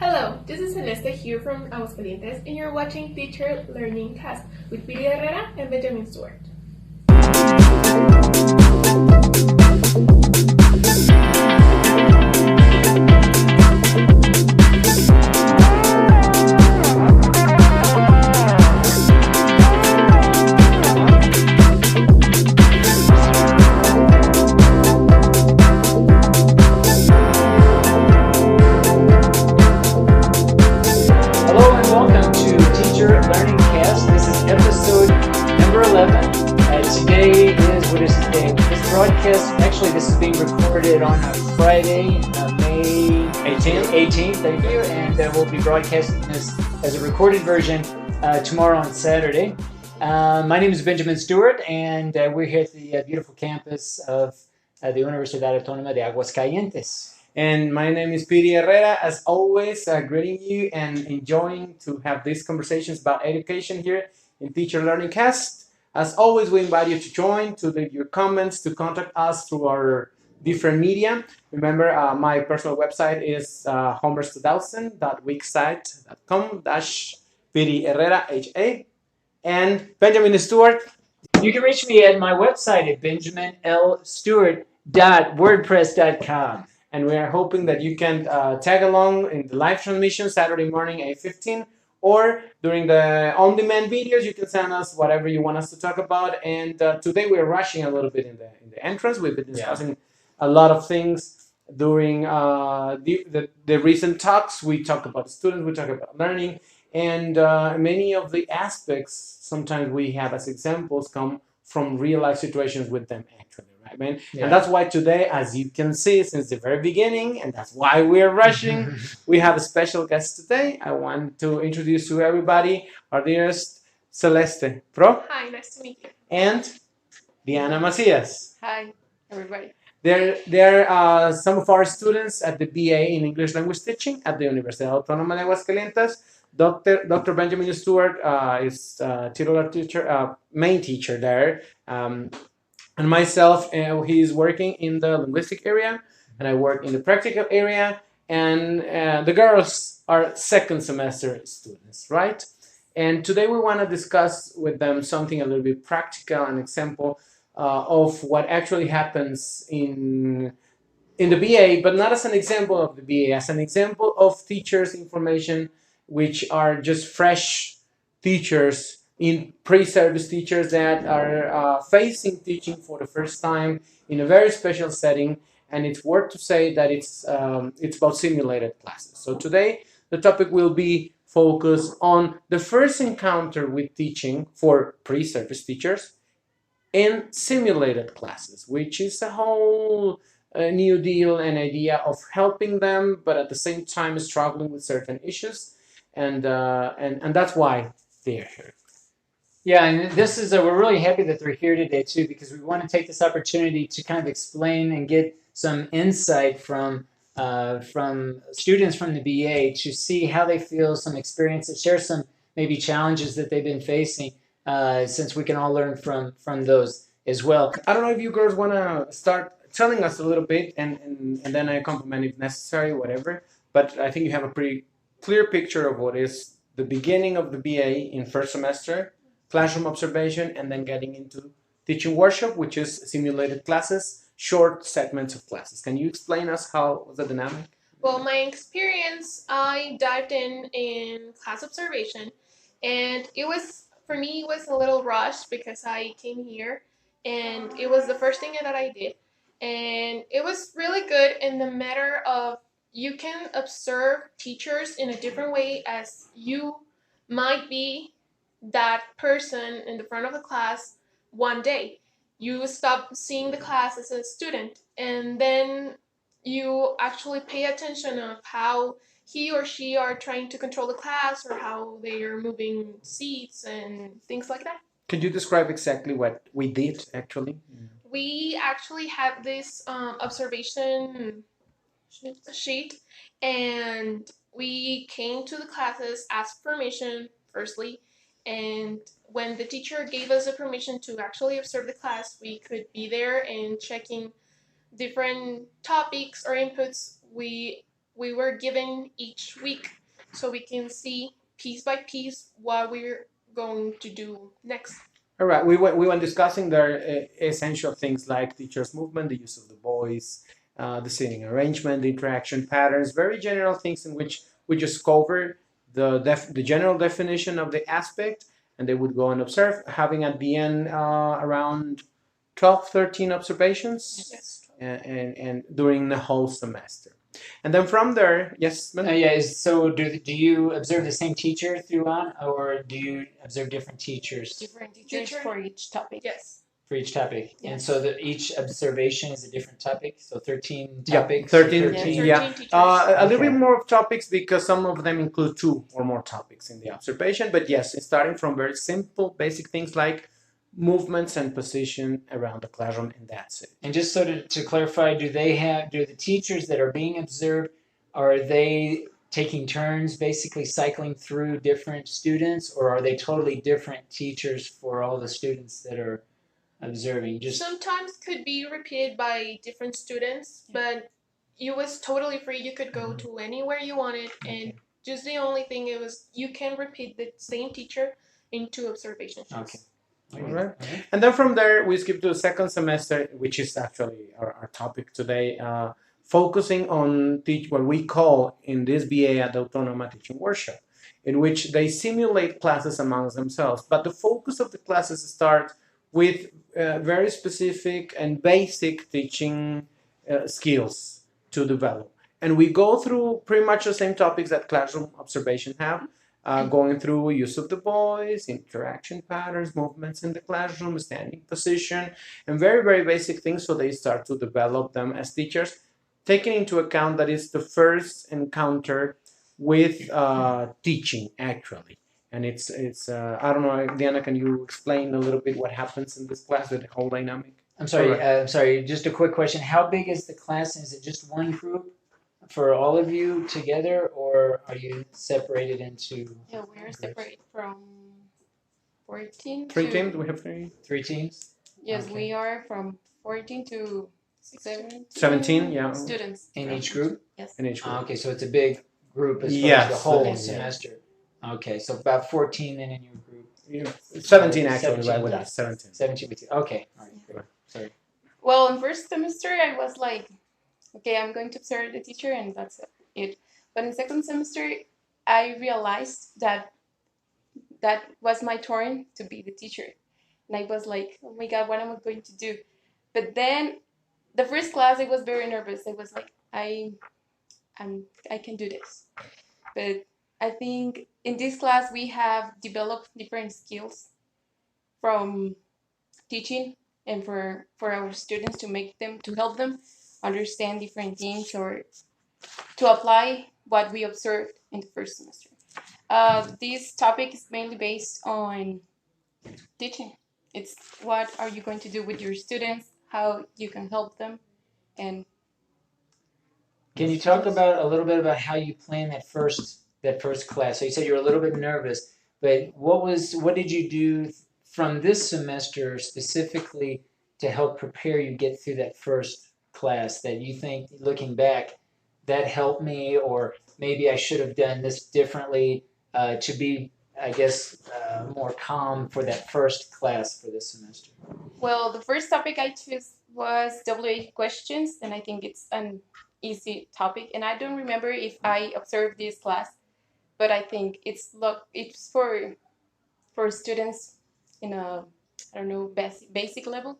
Hello, this is Celeste here from Aguascalientes, and you're watching Teacher Learning Cast with Piry Herrera and Benjamin Stewart. This is being recorded on a Friday, May 18th, thank you, and we'll be broadcasting this as a recorded version tomorrow on Saturday. My name is Benjamin Stewart, and we're here at the beautiful campus of the Universidad Autónoma de Aguascalientes. And my name is Piry Herrera, as always, greeting you and enjoying to have these conversations about education here in Teacher Learning Cast. As always, we invite you to join, to leave your comments, to contact us through our different media. Remember, my personal website is homer2000.wixsite.com/Piry Herrera, H-A. And Benjamin Stewart. You can reach me at my website at benjaminlstewart.wordpress.com. And we are hoping that you can tag along in the live transmission Saturday morning, 8:15. Or during the on-demand videos, you can send us whatever you want us to talk about. And today we're rushing a little bit in the entrance. We've been discussing a lot of things during the recent talks. We talk about students, we talk about learning, and many of the aspects sometimes we have as examples come from real-life situations with them actually. Right, man? Yeah. And that's why today, as you can see, since the very beginning, and that's why we're rushing, we have a special guest today. I want to introduce to everybody our dearest Celeste Pro. Hi, nice to meet you. And Diana Macias. Hi, everybody. They're some of our students at the BA in English Language Teaching at the Universidad Autónoma de Aguascalientes. Dr. Benjamin Stewart is titular teacher, main teacher there. And myself, he's working in the linguistic area, and I work in the practical area, and the girls are second semester students, right? And today we want to discuss with them something a little bit practical, an example of what actually happens in the BA, but not as an example of the BA, as an example of teachers' information, which are just fresh teachers in pre-service teachers that are facing teaching for the first time in a very special setting, and it's worth to say that it's about simulated classes. So today the topic will be focused on the first encounter with teaching for pre-service teachers in simulated classes, which is a whole new deal and idea of helping them, but at the same time struggling with certain issues, and that's why they're here. Yeah, and this is we're really happy that they're here today too, because we want to take this opportunity to kind of explain and get some insight from students from the BA to see how they feel, some experiences, share some maybe challenges that they've been facing, since we can all learn from those as well. I don't know if you girls want to start telling us a little bit, and then I compliment if necessary, whatever. But I think you have a pretty clear picture of what is the beginning of the BA in first semester, classroom observation, and then getting into teaching workshop, which is simulated classes, short segments of classes. Can you explain us how was the dynamic? Well, my experience, I dived in class observation, and for me it was a little rushed because I came here and it was the first thing that I did, and it was really good in the matter of you can observe teachers in a different way, as you might be that person in the front of the class one day. You stop seeing the class as a student, and then you actually pay attention of how he or she are trying to control the class, or how they are moving seats and things like that. Could you describe exactly what we did actually? We actually had this observation sheet, and we came to the classes, asked permission firstly, and when the teacher gave us the permission to actually observe the class, we could be there and checking different topics or inputs. We we were given each week so we can see piece by piece what we're going to do next. All right, we went discussing their essential things like teacher's movement, the use of the voice, the seating arrangement, the interaction patterns, very general things in which we just cover the general definition of the aspect, and they would go and observe, having at the end around 12, 13 observations, Yes. and during the whole semester. And then from there, yes, ma'am? Yeah. So do you observe the same teacher throughout, or do you observe different teachers Different teachers for each topic. Yes. for each topic? And Yes. so each observation is a different topic. So 13 Yeah, topics. 13, 13. yeah. 13 teachers. A little Okay. bit more of topics because some of them include 2 or more topics in the observation. But yes, it's starting from very simple, basic things like movements and position around the classroom, and that's it. And just so to clarify, do the teachers that are being observed, are they taking turns basically cycling through different students, or are they totally different teachers for all the students that are observing? Just Sometimes could be repeated by different students, but you was totally free. You could go to anywhere you wanted, and just the only thing it was you can repeat the same teacher in 2 observation sheets. Okay. All right. And then from there, we skip to the second semester, which is actually our topic today, focusing on what we call in this BA at the Autónoma Teaching Workshop, in which they simulate classes amongst themselves. But the focus of the classes start with very specific and basic teaching skills to develop. And we go through pretty much the same topics that classroom observation have. Going through use of the voice, interaction patterns, movements in the classroom, standing position, and very, very basic things. So they start to develop them as teachers, taking into account that it's the first encounter with teaching, actually. And it's I don't know, Diana, can you explain a little bit what happens in this class, the whole dynamic? I'm sorry. Alright. I'm sorry. Just a quick question. How big is the class? Is it just one group for all of you together, or are you separated into Yeah, we're separate from 14 Three to, teams? We have 3? 3 teams? Yes, Okay. we are from 14 to 17, yeah. students. In each group? Yes. In each group. Okay, so it's a big group as far Yes, as the whole yes. semester. Okay, so about 14 then in your group. 17 actually, 17, right with yes. us, 17. 17 with you. Okay. All right. Good. Sorry. Well, in first semester, I was like, okay, I'm going to observe the teacher, and that's it. But in second semester, I realized that that was my turn to be the teacher. And I was like, oh my God, what am I going to do? But then the first class, I was very nervous. I was like, I can do this. But I think in this class, we have developed different skills from teaching and for our students to help them understand different things or to apply what we observed in the first semester. This topic is mainly based on teaching. It's what are you going to do with your students, how you can help them, and Can you talk about a little bit about how you planned that first class? So you said you were a little bit nervous, but what did you do from this semester specifically to help prepare you get through that first class that you think, looking back, that helped me, or maybe I should have done this differently to be, I guess, more calm for that first class for this semester? well, the first topic I chose was WH questions, and I think it's an easy topic. And I don't remember if I observed this class, but I think it's for students in a basic level.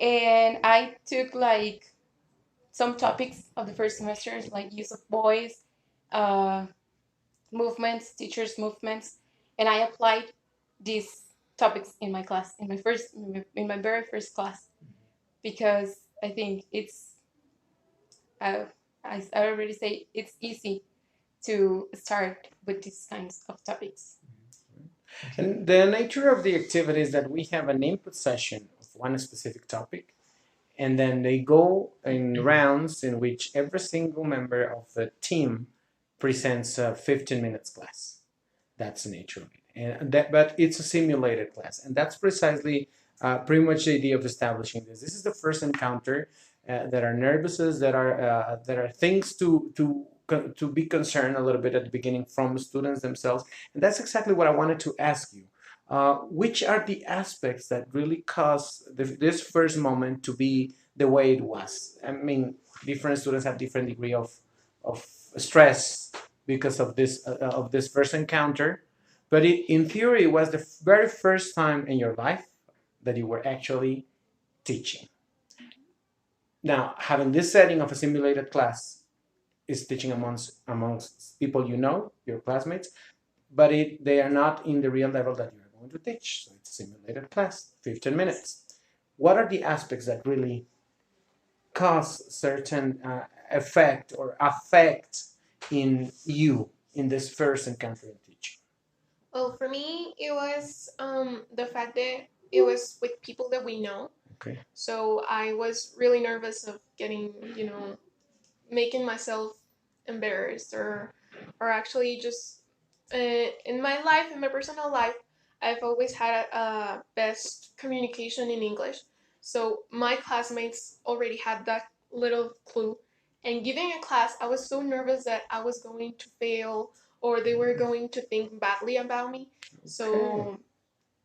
And I took like some topics of the first semester, like use of voice, movements, teachers' movements, and I applied these topics in my class, in my very first class, because I think it's, I already say it's easy to start with these kinds of topics. And the nature of the activity is that we have an input session of one specific topic, and then they go in rounds in which every single member of the team presents a 15 minutes class. That's the nature of it. But it's a simulated class, and that's precisely pretty much the idea of establishing this. This is the first encounter. There are nervouses, there are things to to be concerned a little bit at the beginning from students themselves, and that's exactly what I wanted to ask you. Which are the aspects that really caused this first moment to be the way it was? I mean, different students have different degree of stress because of this first encounter, but in theory, it was the very first time in your life that you were actually teaching. Now, having this setting of a simulated class is teaching amongst people you know, your classmates, but they are not in the real level that you are going to teach. So it's a simulated class, 15 minutes. What are the aspects that really cause certain effect or affect in you in this first encounter in teaching? Well, for me, it was the fact that it was with people that we know. Okay. So I was really nervous of getting, making myself embarrassed, or actually just in my life, in my personal life, I've always had a best communication in English. So my classmates already had that little clue. And giving a class, I was so nervous that I was going to fail or they were going to think badly about me. So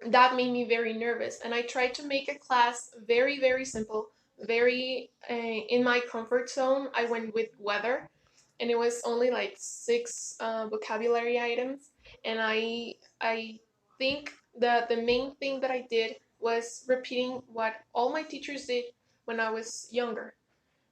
that made me very nervous. And I tried to make a class very, very simple, very in my comfort zone. I went with weather, and it was only like six vocabulary items. And I think that the main thing that I did was repeating what all my teachers did when I was younger.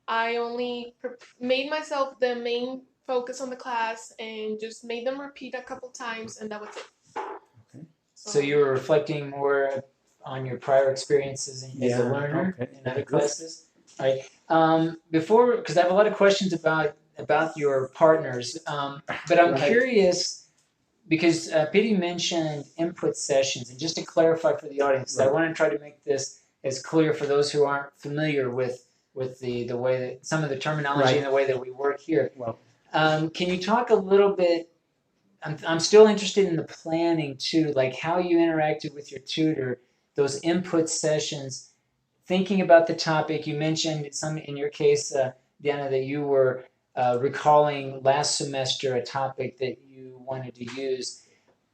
I only made myself the main focus on the class and just made them repeat a couple times, and that was it. Okay. So you were reflecting more on your prior experiences as a learner in other classes. All right. Before, because I have a lot of questions about your partners, but I'm curious because Piry mentioned input sessions, and just to clarify for the audience, I want to try to make this as clear for those who aren't familiar with the way that some of the terminology and the way that we work here. Well, can you talk a little bit? I'm still interested in the planning too, like how you interacted with your tutor, those input sessions, thinking about the topic. You mentioned some in your case, Diana, that you were recalling last semester a topic that you wanted to use.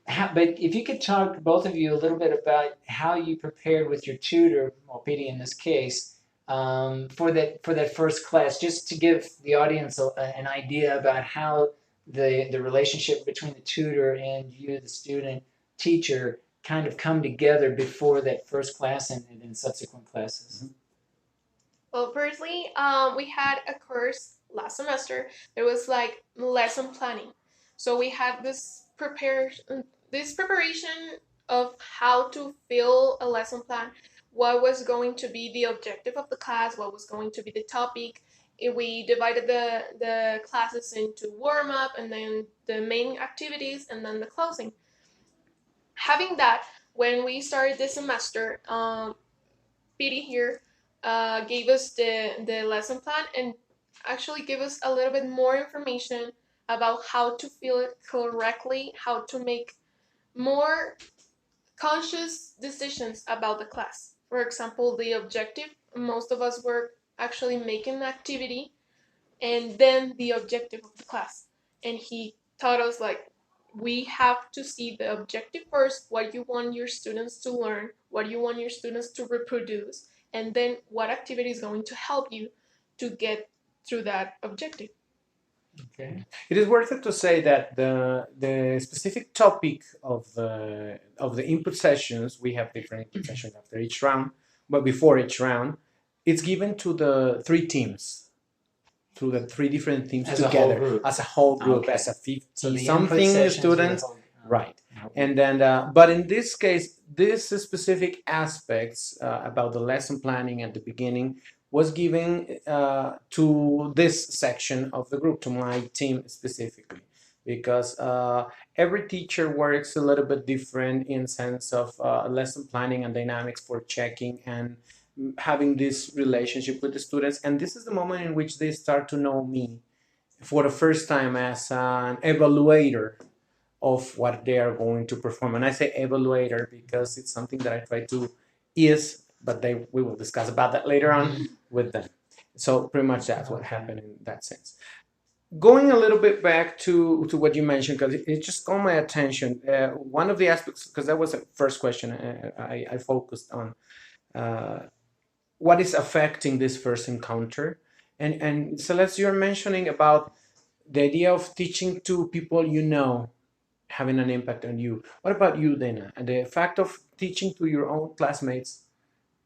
But if you could talk, both of you, a little bit about how you prepared with your tutor, or Piry in this case, for that first class, just to give the audience an idea about how the relationship between the tutor and you, the student teacher, kind of come together before that first class and in subsequent classes. Well, firstly, we had a course last semester. There was like lesson planning, so we had this preparation of how to fill a lesson plan, what was going to be the objective of the class, what was going to be the topic. We divided the classes into warm up and then the main activities and then the closing. Having that, when we started this semester, Piry here gave us the lesson plan and actually gave us a little bit more information about how to fill it correctly, how to make more conscious decisions about the class. For example, the objective, most of us were actually making an activity and then the objective of the class. And he taught us like we have to see the objective first, what you want your students to learn, what you want your students to reproduce, and then what activity is going to help you to get through that objective. Okay. It is worth it to say that the specific topic of the input sessions, we have different input sessions after each round, but before each round, it's given to the three teams, to the three different teams as together as a whole group, as a 50 so something students, right? And then, but in this case, this specific aspects about the lesson planning at the beginning was given to this section of the group, to my team specifically, because every teacher works a little bit different in sense of lesson planning and dynamics for checking and having this relationship with the students. And this is the moment in which they start to know me for the first time as an evaluator of what they are going to perform. And I say evaluator because it's something that I try to ease, but we will discuss about that later on with them. So pretty much that's what happened in that sense. Going a little bit back to what you mentioned, because it just caught my attention. One of the aspects, because that was the first question I focused on, uh, what is affecting this first encounter, and Celeste, you're mentioning about the idea of teaching to people you know having an impact on you. What about you, Dana? And the fact of teaching to your own classmates,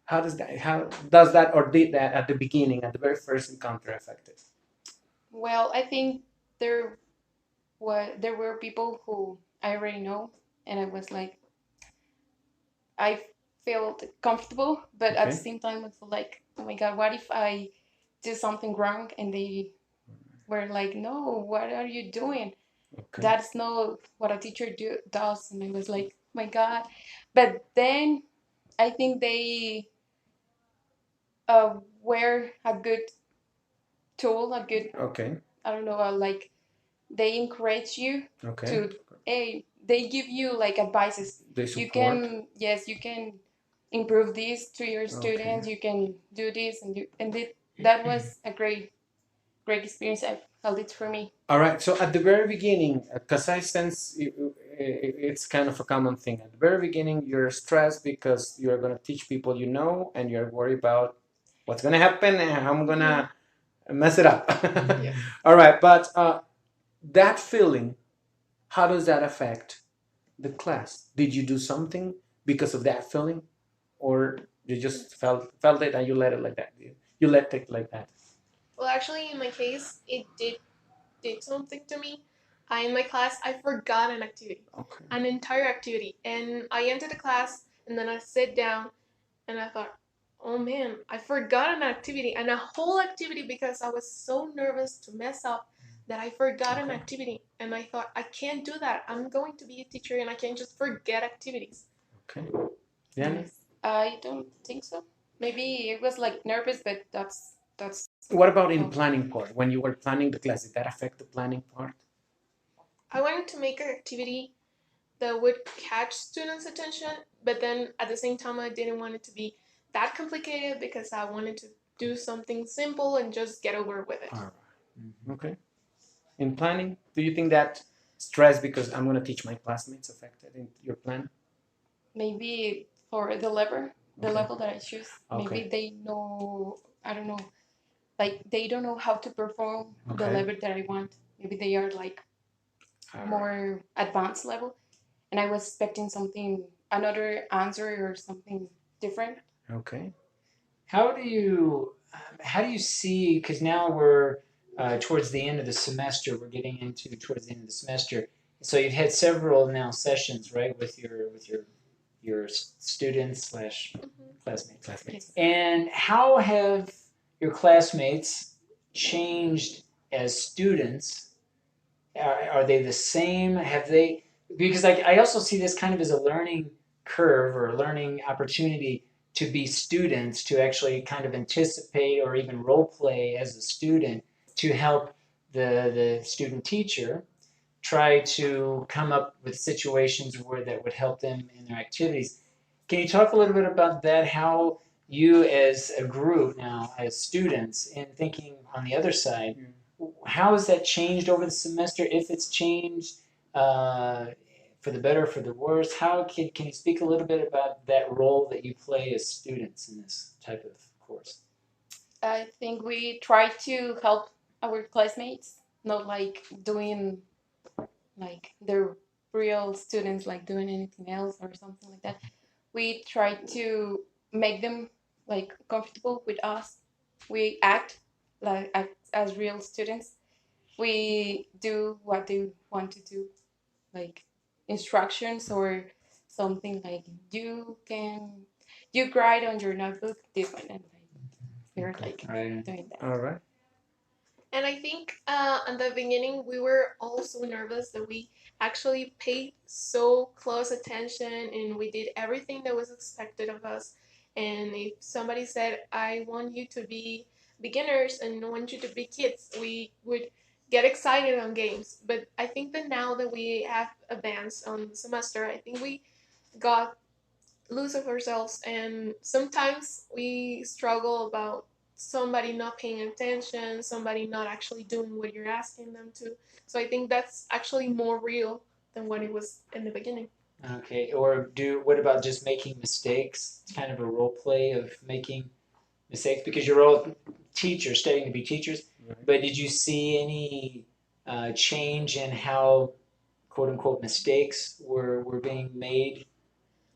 how does that or did that at the beginning, at the very first encounter affect it? Well, I think there were people who I already know, and I was like, I felt comfortable, but at the Okay. same time, I felt like, oh my God, what if I do something wrong? And they were like, no, what are you doing? Okay. That's not what a teacher does. And I was like, oh my God. But then I think they were a good tool, a good, Okay. I don't know, like they encourage you Okay. to, hey, they give you like advices. They You support. can, yes, you can improve this to your Okay. students. You can do this, that was a great experience. I felt it for me. All right. So at the very beginning, because I sense it's kind of a common thing. At the very beginning, you're stressed because you're going to teach people you know, and you're worried about what's going to happen and how I'm going to mess it up. Yes. All right. But that feeling, how does that affect the class? Did you do something because of that feeling, or you just felt it and you let it like that? You let it like that. Well, actually, in my case, it did something to me. In my class, I forgot an activity, Okay. an entire activity, and I entered the class, and then I sit down, and I thought, oh man, I forgot an activity, and a whole activity because I was so nervous to mess up that I forgot an Okay. activity, and I thought I can't do that. I'm going to be a teacher, and I can't just forget activities. Okay. Yeah. Yes. I don't think so. Maybe it was like nervous, but that's What about in all. planning part? When you were planning the class, did that affect the planning part? I wanted to make an activity that would catch students' attention, but then at the same time, I didn't want it to be that complicated because I wanted to do something simple and just get over with it. All right. Okay. In planning, do you think that stress because I'm going to teach my classmates affected in your plan? Maybe for the Okay. level that I choose. Okay. Maybe they know, I don't know, like they don't know how to perform the Okay. level that I want. Maybe they are like All right. more advanced level, and I was expecting something, another answer or something different. Okay. How do you see? Because now we're towards the end of the semester. We're getting into towards the end of the semester. So you've had several now sessions, right, with your students slash classmates. Classmates. And how have your classmates changed as students? Are they the same? Have they? Because I also see this kind of as a learning curve or a learning opportunity to be students, to actually kind of anticipate or even role play as a student to help the student teacher try to come up with situations where that would help them in their activities. Can you talk a little bit about that? How you, as a group now, as students, and thinking on the other side, how has that changed over the semester? If it's changed uh, for the better, for the worse, how can you speak a little bit about that role that you play as students in this type of course? I think we try to help our classmates, not like doing like the real students like doing anything else or something like that. We try to make them like comfortable with us. We act as real students. We do what they want to do, like instructions or something like you write on your notebook this one, and like we're like Right. doing that. All right. And I think in the beginning we were all so nervous that we actually paid so close attention and we did everything that was expected of us. And if somebody said, I want you to be beginners and I want you to be kids, we would get excited on games. But I think that now that we have advanced on the semester, I think we got loose of ourselves and sometimes we struggle about somebody not paying attention, somebody not actually doing what you're asking them to. So I think that's actually more real than what it was in the beginning. Okay. Or what about just making mistakes? It's kind of a role play of making mistakes because you're all teachers, studying to be teachers. Right. But did you see any change in how quote unquote mistakes were being made?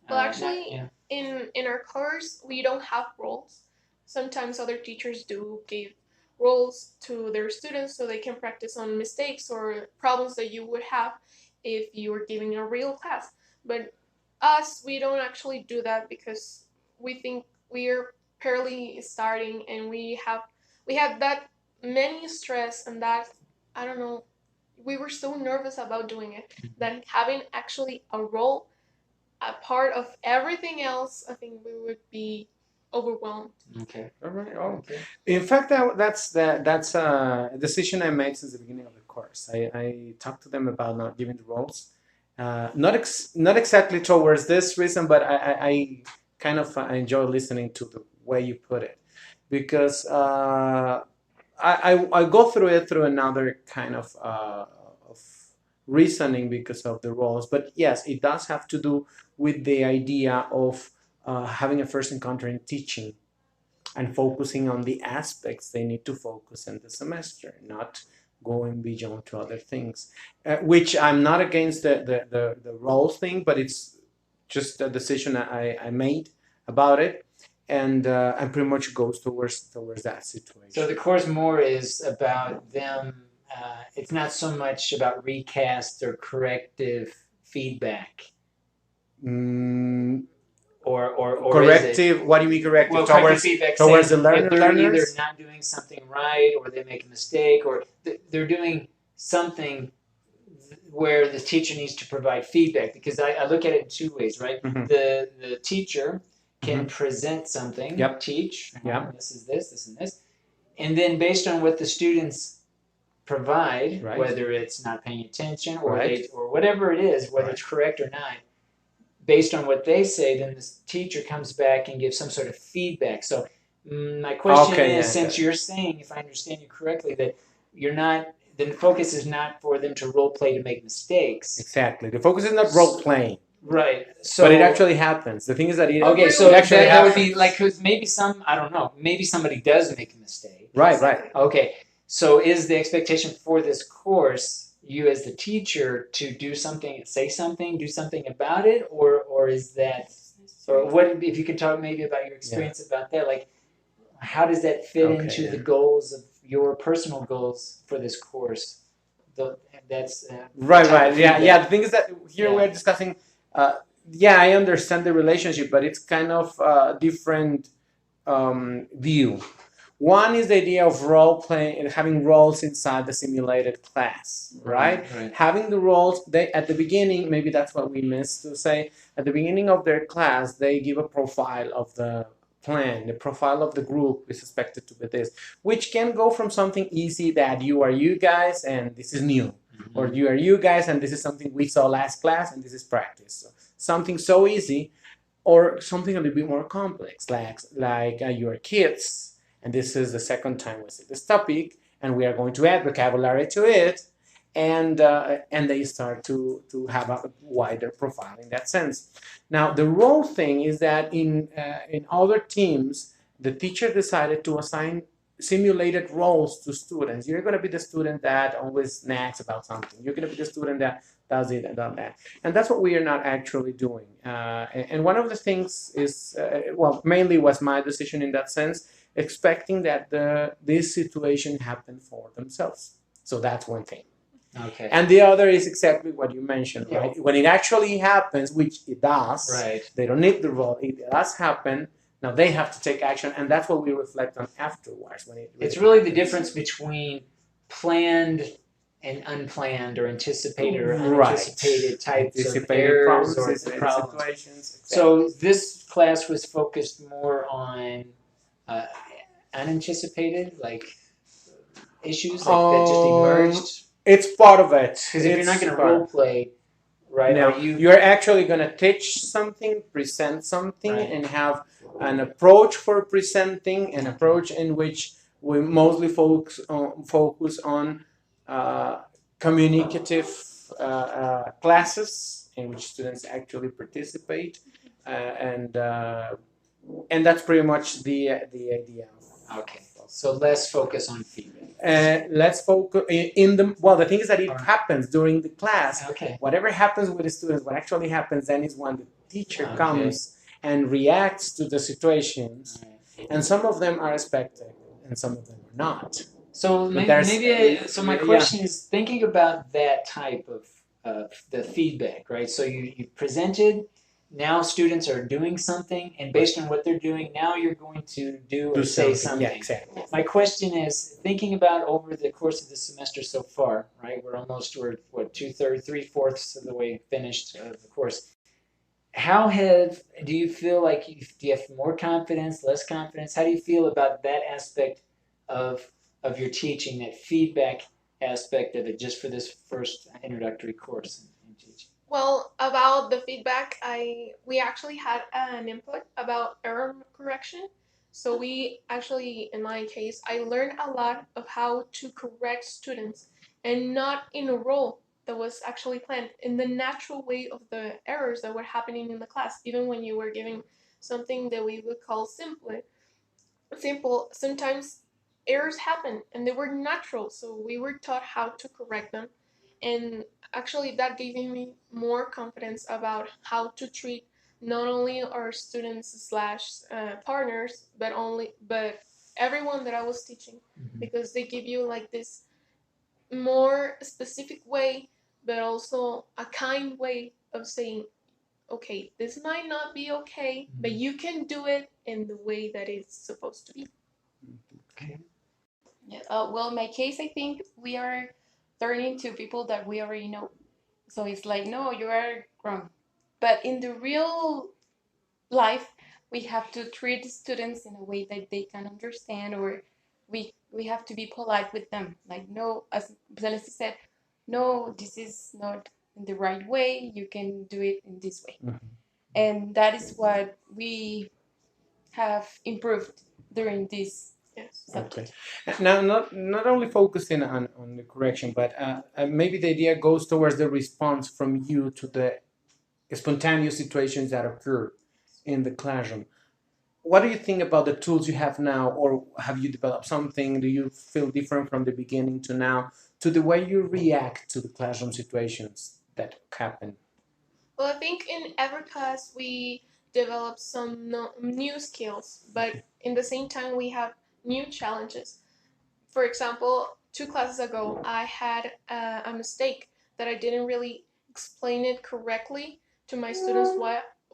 Well, actually, yeah. in our course, we don't have roles. Sometimes other teachers do give roles to their students so they can practice on mistakes or problems that you would have if you were giving a real class. But us, we don't actually do that because we think we're barely starting and we have that many stress and that I don't know. We were so nervous about doing it that having actually a role a part of everything else, I think we would be overwhelmed. Okay. All right. Oh. Okay. In fact, that's a decision I made since the beginning of the course. I talked to them about not giving the roles, not exactly towards this reason, but I kind of enjoy listening to the way you put it, because I go through it through another kind of reasoning because of the roles. But yes, it does have to do with the idea of having a first encounter in teaching and focusing on the aspects they need to focus in the semester, not going beyond to other things, which I'm not against the role thing, but it's just a decision I made about it, and pretty much goes towards that situation. So the course more is about them. It's not so much about recast or corrective feedback. Or corrective. What do you mean corrective? Well, corrective feedback towards the if they're learners? either not doing something right, or they make a mistake, or they're doing something where the teacher needs to provide feedback. Because I look at it in two ways, right? Mhm. The teacher can present something, Yep. teach. Yep. This is this, and this, and then based on what the students provide, Right. whether it's not paying attention or Right. or whatever it is, whether Right. it's correct or not, based on what they say, then the teacher comes back and gives some sort of feedback. So my question is, since you're saying, if I understand you correctly, that you're not, then the focus is not for them to role play to make mistakes. Exactly. The focus is not role playing. Right. So, but it actually happens. The thing is that it okay. So it actually that would happens. be like, because maybe I don't know, maybe somebody does make a mistake. Right. Right. Okay. So is the expectation for this course you as the teacher to do something, say something, do something about it, or is that, or what, if you can talk maybe about your experience about that, like how does that fit into the goals of your personal goals for this course? That's right. Yeah. The thing is that here we're discussing. I understand the relationship, but it's kind of a different view. One is the idea of role playing and having roles inside the simulated class, right? Having the roles, they at the beginning, maybe that's what we missed to say, at the beginning of their class, they give a profile of the plan. The profile of the group is expected to be this, which can go from something easy that you are you guys and this is new, or you are you guys and this is something we saw last class and this is practice. So something so easy, or something a little bit more complex, like you are kids. And this is the second time we see this topic, and we are going to add vocabulary to it, and they start to have a wider profile in that sense. Now, the role thing is that in other teams, the teacher decided to assign simulated roles to students. You're going to be the student that always nags about something. You're going to be the student that does it and does that. And that's what we are not actually doing. And one of the things is, mainly was my decision in that sense, expecting that this situation happen for themselves. So that's one thing. Okay. And the other is exactly what you mentioned, right? When it actually happens, which it does, they don't need the role. It does happen. Now they have to take action, and that's what we reflect on afterwards. It's really the difference between planned and unplanned, or anticipated or unanticipated types of errors or problems. Situations. Exactly. So this class was focused more on unanticipated, like issues that just emerged. It's part of it. Because if you're not going to role play, right? Now, you're actually going to teach something, present something, and have an approach for presenting, an approach in which we mostly focus on communicative classes in which students actually participate, and that's pretty much the idea. Okay. So less focus on feedback. Let's focus in the well. The thing is that it happens during the class. Okay. Whatever happens with the students, what actually happens then is when the teacher Okay. comes and reacts to the situations, and some of them are expected, and some of them are not. So so my question is thinking about that type of the feedback, right? So you presented, now students are doing something, and based on what they're doing, now you're going to do or say something. Yeah, exactly. My question is thinking about over the course of the semester so far, right? We're what, 2/3, 3/4 of the way finished the course. Do you feel like do you have more confidence, less confidence? How do you feel about that aspect of your teaching, that feedback aspect of it, just for this first introductory course in teaching? Well, about the feedback, we actually had an input about error correction. So we actually, in my case, I learned a lot of how to correct students, and not in a role that was actually planned, in the natural way of the errors that were happening in the class, even when you were giving something that we would call simple, sometimes errors happen and they were natural, so we were taught how to correct them. And actually that gave me more confidence about how to treat not only our students slash partners, but everyone that I was teaching, because they give you like this more specific way, but also a kind way of saying, okay, this might not be okay, but you can do it in the way that it's supposed to be. Okay. Yeah. Well, in my case, I think we are turning to people that we already know. So it's like, no, you are wrong. But in the real life, we have to treat the students in a way that they can understand, or we have to be polite with them. Like, no, as Celeste said, no, this is not in the right way. You can do it in this way. Mhm. And that is what we have improved during this subject. Okay. Now, not only focusing on the correction, but maybe the idea goes towards the response from you to the spontaneous situations that occur in the classroom. What do you think about the tools you have now, or have you developed something? Do you feel different from the beginning to now, to the way you react to the classroom situations that happen? Well, I think in every class we develop some new skills, but in the same time we have new challenges. For example, 2 classes ago, I had a mistake that I didn't really explain it correctly to my students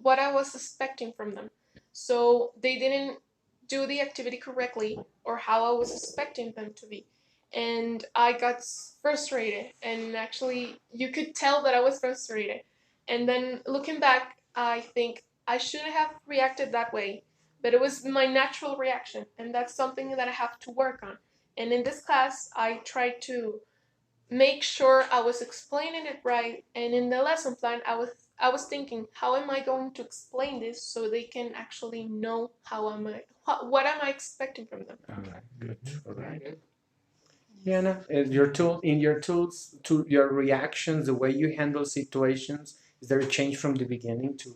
what I was expecting from them. So they didn't do the activity correctly or how I was expecting them to be. And I got frustrated, and actually, you could tell that I was frustrated. And then looking back, I think I shouldn't have reacted that way, but it was my natural reaction, and that's something that I have to work on. And in this class, I tried to make sure I was explaining it right. And in the lesson plan, I was thinking, how am I going to explain this so they can actually know what am I expecting from them? All right, good. All right. Diana, your tools, to your reactions, the way you handle situations, is there a change from the beginning to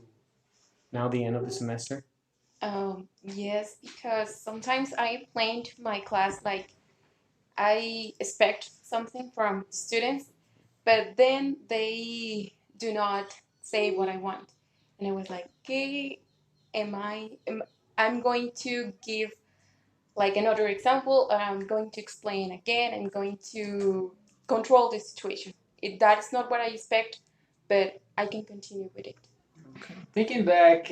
now the end of the semester? Yes, because sometimes I plan to my class like I expect something from students, but then they do not say what I want. And I was like, okay, I'm going to give like another example, and I'm going to explain again, and going to control the situation. That is not what I expect, but I can continue with it. Okay. Thinking back,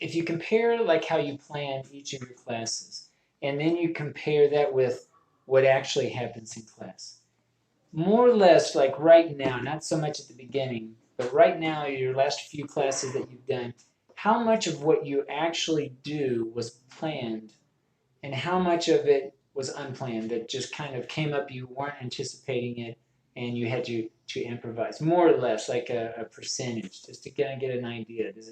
if you compare like how you plan each of your classes, and then you compare that with what actually happens in class, more or less like right now, not so much at the beginning, but right now, your last few classes that you've done, how much of what you actually do was planned, and how much of it was unplanned that just kind of came up, you weren't anticipating it, and you had to improvise, more or less like a percentage, just to kind of get an idea. Do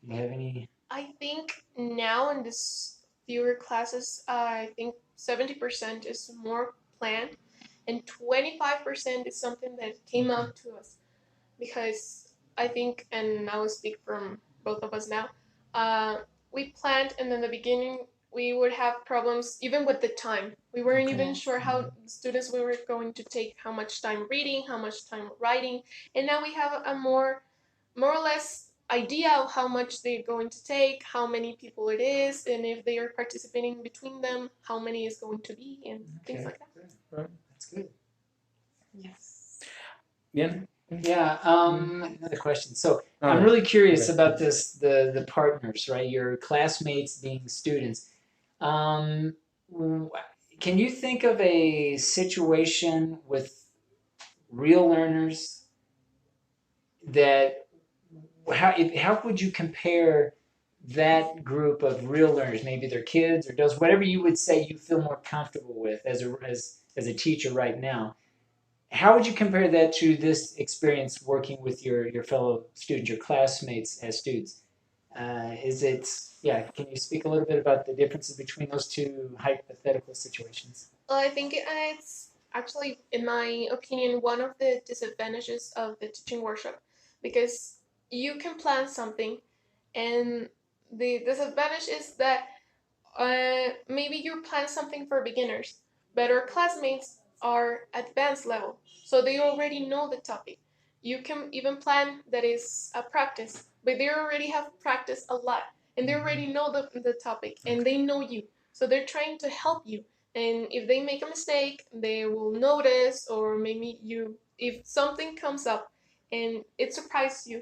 you have any? I think now in this fewer classes, I think 70% is more planned, and 25% is something that came out to us because I think, and I will speak from both of us now, uh, we planned, and in the beginning we would have problems even with the time. We weren't Okay. even sure how students we were going to take, how much time reading, how much time writing, and now we have a more or less idea of how much they're going to take, how many people it is, and if they are participating between them, how many is going to be, and things Okay. like that. Right. That's good. Yes. Bien. Yeah. Another question. So I'm Okay. really curious Okay. about this. The partners, right? Your classmates being students. Um, w- can you think of a situation with real learners that how would you compare that group of real learners, maybe they're kids or adults, whatever you would say you feel more comfortable with as a teacher right now? How would you compare that to this experience working with your fellow students, your classmates as students? Is it, yeah, can you speak a little bit about the differences between those two hypothetical situations? Well, I think it's actually, in my opinion, one of the disadvantages of the teaching workshop because you can plan something, and the disadvantage is that maybe you plan something for beginners, but our classmates are advanced level, so they already know the topic. You can even plan that is a practice, but they already have practiced a lot, and they already know the topic, and they know you, so they're trying to help you. And if they make a mistake, they will notice, or maybe if something comes up and it surprises you,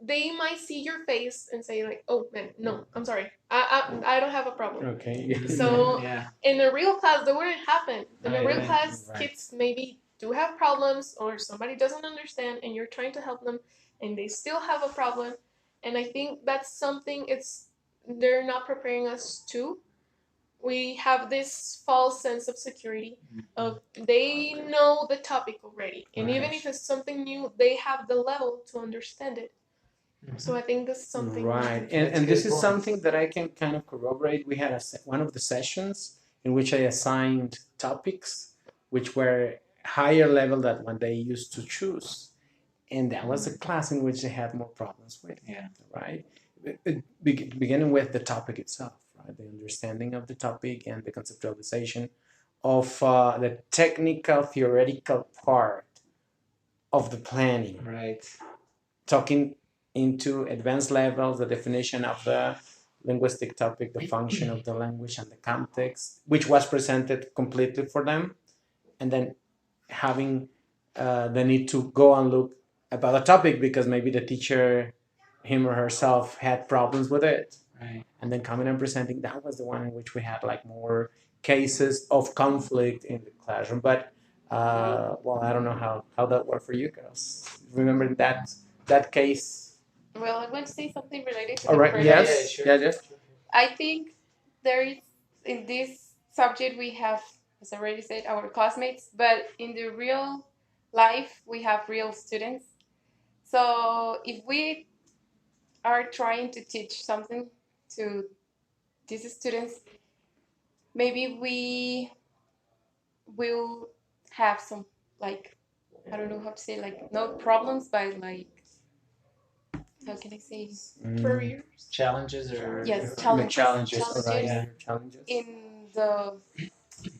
they might see your face and say like, "Oh man, no, I'm sorry, I don't have a problem." Okay. So Yeah. in a real class, that wouldn't happen. In a Right, real right. class, Right. kids maybe do have problems, or somebody doesn't understand, and you're trying to help them, and they still have a problem. And I think that's something they're not preparing us to. We have this false sense of security of they know the topic already, and even if it's something new, they have the level to understand it. So I think this is something Right, That's and a this good is point. something that I can kind of corroborate. We had one of the sessions in which I assigned topics which were higher level than what they used to choose, and that was a class in which they had more problems with. Yeah. Right, beginning with the topic itself, right, the understanding of the topic and the conceptualization of the technical theoretical part of the planning, Right. talking into advanced levels, the definition of the linguistic topic, the function of the language and the context, which was presented completely for them, and then having the need to go and look about a topic because maybe the teacher, him or herself, had problems with it, Right. and then coming and presenting. That was the one in which we had like more cases of conflict in the classroom. But well, I don't know how that worked for you girls. Remember that case? Well, I want to say something related to All the right. first. Yeah, Yes. sure. Yeah. Yes. I think there is in this subject we have, as I already said, our classmates, but in the real life we have real students. So if we are trying to teach something to these students, maybe we will have some like I don't know how to say like no problems, but like how can I say barriers. Challenges or yes The challenges challenges. All right. Yeah. Challenges. in the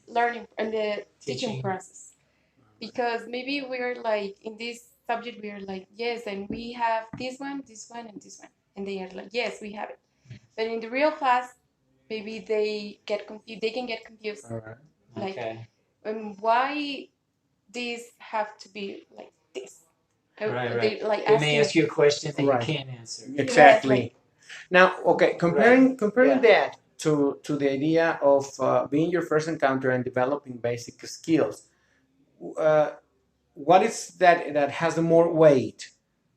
learning and the teaching Teaching. process because maybe we're like in this subject we're like yes and we have this one and this one and they are like yes we have it but in the real class maybe they can get confused All right. like Okay. why these have to be like this. Right, right. They like They may asking ask you a question that Right. you can't answer. Exactly. Now, okay, comparing Yeah. that to the idea of being your first encounter and developing basic skills, uh, what is that has the more weight?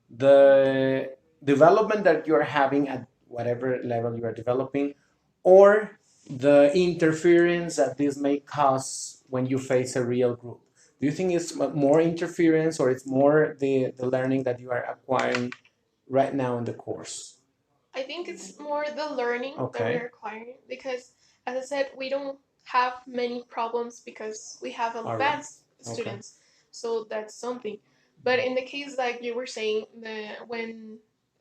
The development that you are having at whatever level you are developing, or the interference that this may cause when you face a real group? Do you think it's more interference or it's more the learning that you are acquiring right now in the course? I think it's more the learning that Okay. we're acquiring because, as I said, we don't have many problems because we have All right. advanced Okay. students. So that's something. But in the case like you were saying, when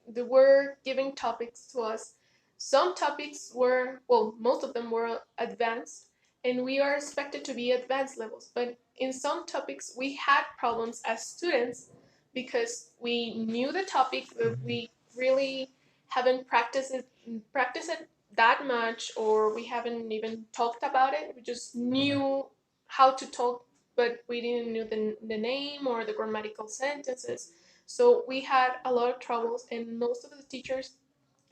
they were giving topics to us, some topics were, well, most of them were advanced, and we are expected to be advanced levels. But in some topics, we had problems as students because we knew the topic, but we really haven't practiced it that much, or we haven't even talked about it. We just knew how to talk, but we didn't know the name or the grammatical sentences. So we had a lot of troubles, and most of the teachers,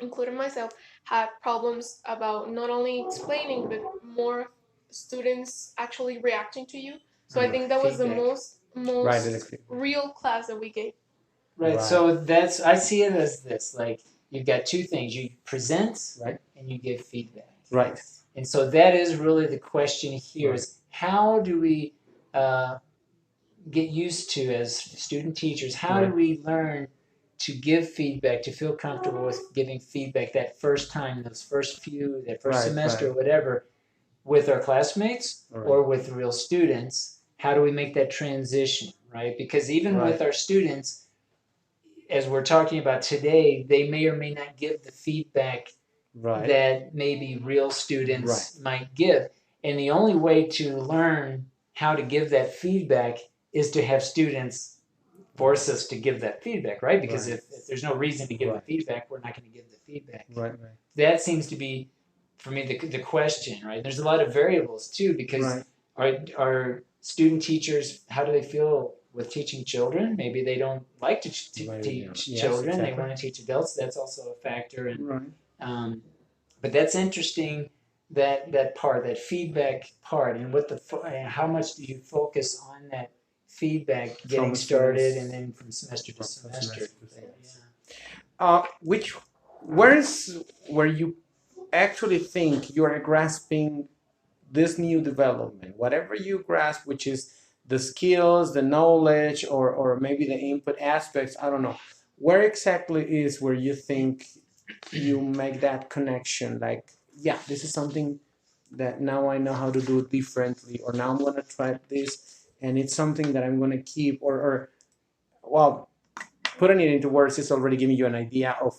including myself, had problems about not only explaining but more students actually reacting to you. So I think that was the Feedback. Right. most real class that we gave. Right. Right. So that's, I see it as this, like you've got two things: you present, Right. and you give feedback. Right. And so that is really the question here: Right. is how do we get used to, as student teachers, how do Right. we learn to give feedback, to feel comfortable with giving feedback that first time, that first Right, semester, right. or whatever, with our classmates Right. or with real students? How do we make that transition, right? Because even Right. with our students, as we're talking about today, they may or may not give the feedback Right. that maybe real students might give. And the only way to learn how to give that feedback is to have students force us to give that feedback, right? Because Right. if there's no reason to give the Right. feedback, we're not going to give the feedback. Right. Right. That seems to be, for me, the question, right? There's a lot of variables too, because Right. our student teachers, how do they feel with teaching children? Maybe they don't like to Maybe, teach yes, children. They exactly. want to teach adults. That's also a factor. And Right. but that's interesting, that part, that feedback part, and how much do you focus on that feedback getting From started, students. and then from semester to From semester. semester to semester. Where is where you actually think you are grasping this new development, whatever you grasp, which is the skills, the knowledge, or maybe the input aspects, I don't know. Where exactly is where you think you make that connection? Like, yeah, this is something that now I know how to do it differently, or now I'm gonna try this, and it's something that I'm gonna keep, or well, putting it into words is already giving you an idea of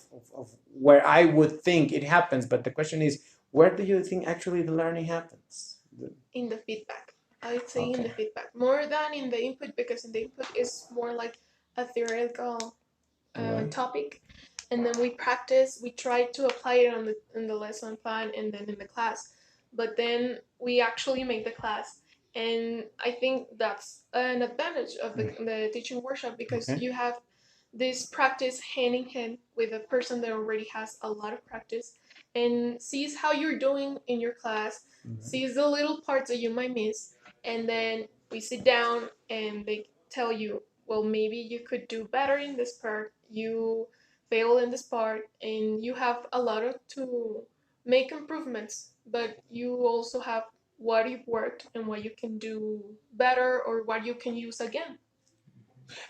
where I would think it happens. But the question is, where do you think actually the learning happens? In the feedback. I would say in the Okay. feedback more than in the input, because in the input is more like a theoretical Right. topic, and then we practice. We try to apply it on the in the lesson plan and then in the class, but then we actually make the class. And I think that's an advantage of the teaching workshop, because Okay. you have this practice hand in hand with a person that already has a lot of practice and sees how you're doing in your class, sees the little parts that you might miss, and then we sit down and they tell you, well, maybe you could do better in this part, you fail in this part, and you have a lot of to make improvements, but you also have what you've worked and what you can do better or what you can use again.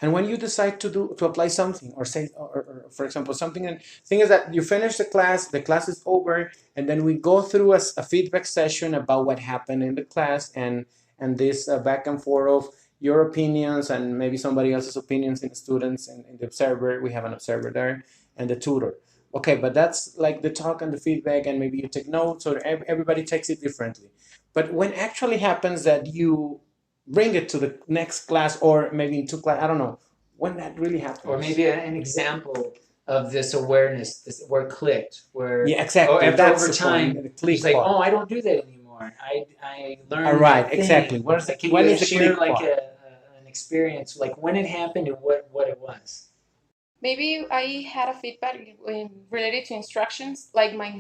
And when you decide to apply something, or say, or for example, something, and thing is that you finish the class is over, and then we go through a feedback session about what happened in the class, and this back and forth of your opinions and maybe somebody else's opinions in the students and in the observer. We have an observer there, and the tutor. Okay, but that's like the talk and the feedback, and maybe you take notes, or everybody takes it differently. But when actually happens that you bring it to the next class, or maybe in two class, I don't know when that really happens. Or maybe an example of this awareness, this where clicked, where Yeah, exactly. after That's over the time, point, the click it's like, part. oh, I don't do that anymore. I learned All right, that thing. exactly. Where's Like, can when you is the share click like part? an experience, like when it happened and what it was? Maybe I had a feedback related to instructions, like my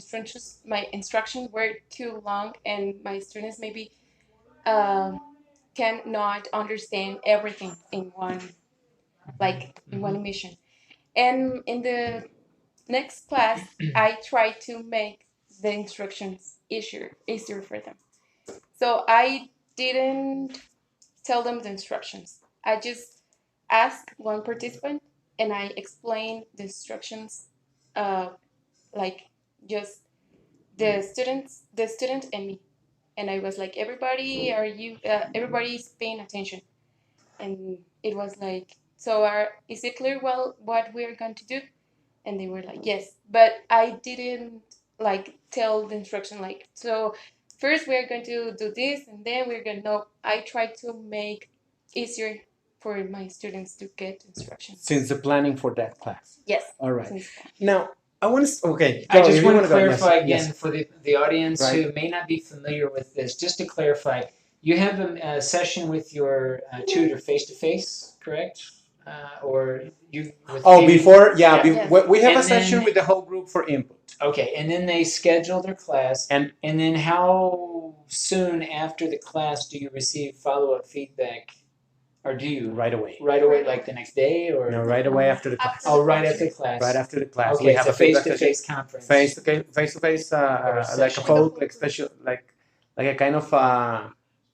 instructions were too long, and my students maybe uh, cannot understand everything in one emission. And in the next class, I try to make the instructions easier for them. So I didn't tell them the instructions. I just asked one participant and I explained the instructions uh, like just the student and me, and I was like, everybody's paying attention, and it was like, so is it clear well what we're going to do? And they were like, yes, but I didn't like tell the instruction like, so first we're going to do this and then we're going to, no, I tried to make easier for my students to get instructions. Since the planning for that class. Yes. All right. Since Now, I want to, okay. I go, just if you want to wanna go, yes, clarify again yes. for the audience Right. who may not be familiar with this, just to clarify, you have a session with your tutor face to face, correct? Or you? With Oh, maybe- before, yeah, Yeah. we have And a session then- with the whole group for input. Okay, and then they schedule their class, And then how soon after the class do you receive follow-up feedback? Or do you right away. right away, like the next day, or No, right away after the class. After oh, right after class? Right after the class. Okay, we have it's a feedback session. face-to-face conference. Face to face, Or like a session. whole, like special, like a kind of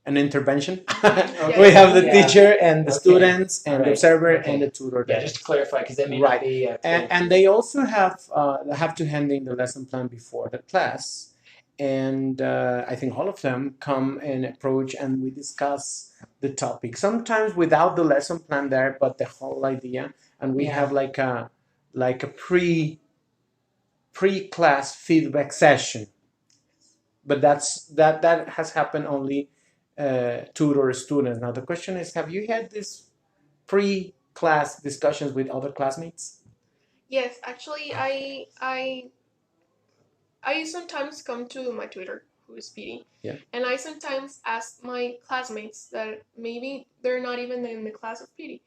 an intervention. Okay. We have the Yeah. teacher and the Okay. students and the Alright. observer Okay. and the tutor. Yeah, there. just to clarify, because that may Right. not be clear. And they also have to hand in the lesson plan before the class, and I think all of them come and approach and we discuss the topic. Sometimes without the lesson plan there, but the whole idea, and we Yeah. have like a pre-class feedback session. But that has happened only tutor students. Now the question is, have you had this pre-class discussions with other classmates? Yes, actually, I sometimes come to my tutor, who is PD, Yeah. and I sometimes ask my classmates that maybe they're not even in the class of PD.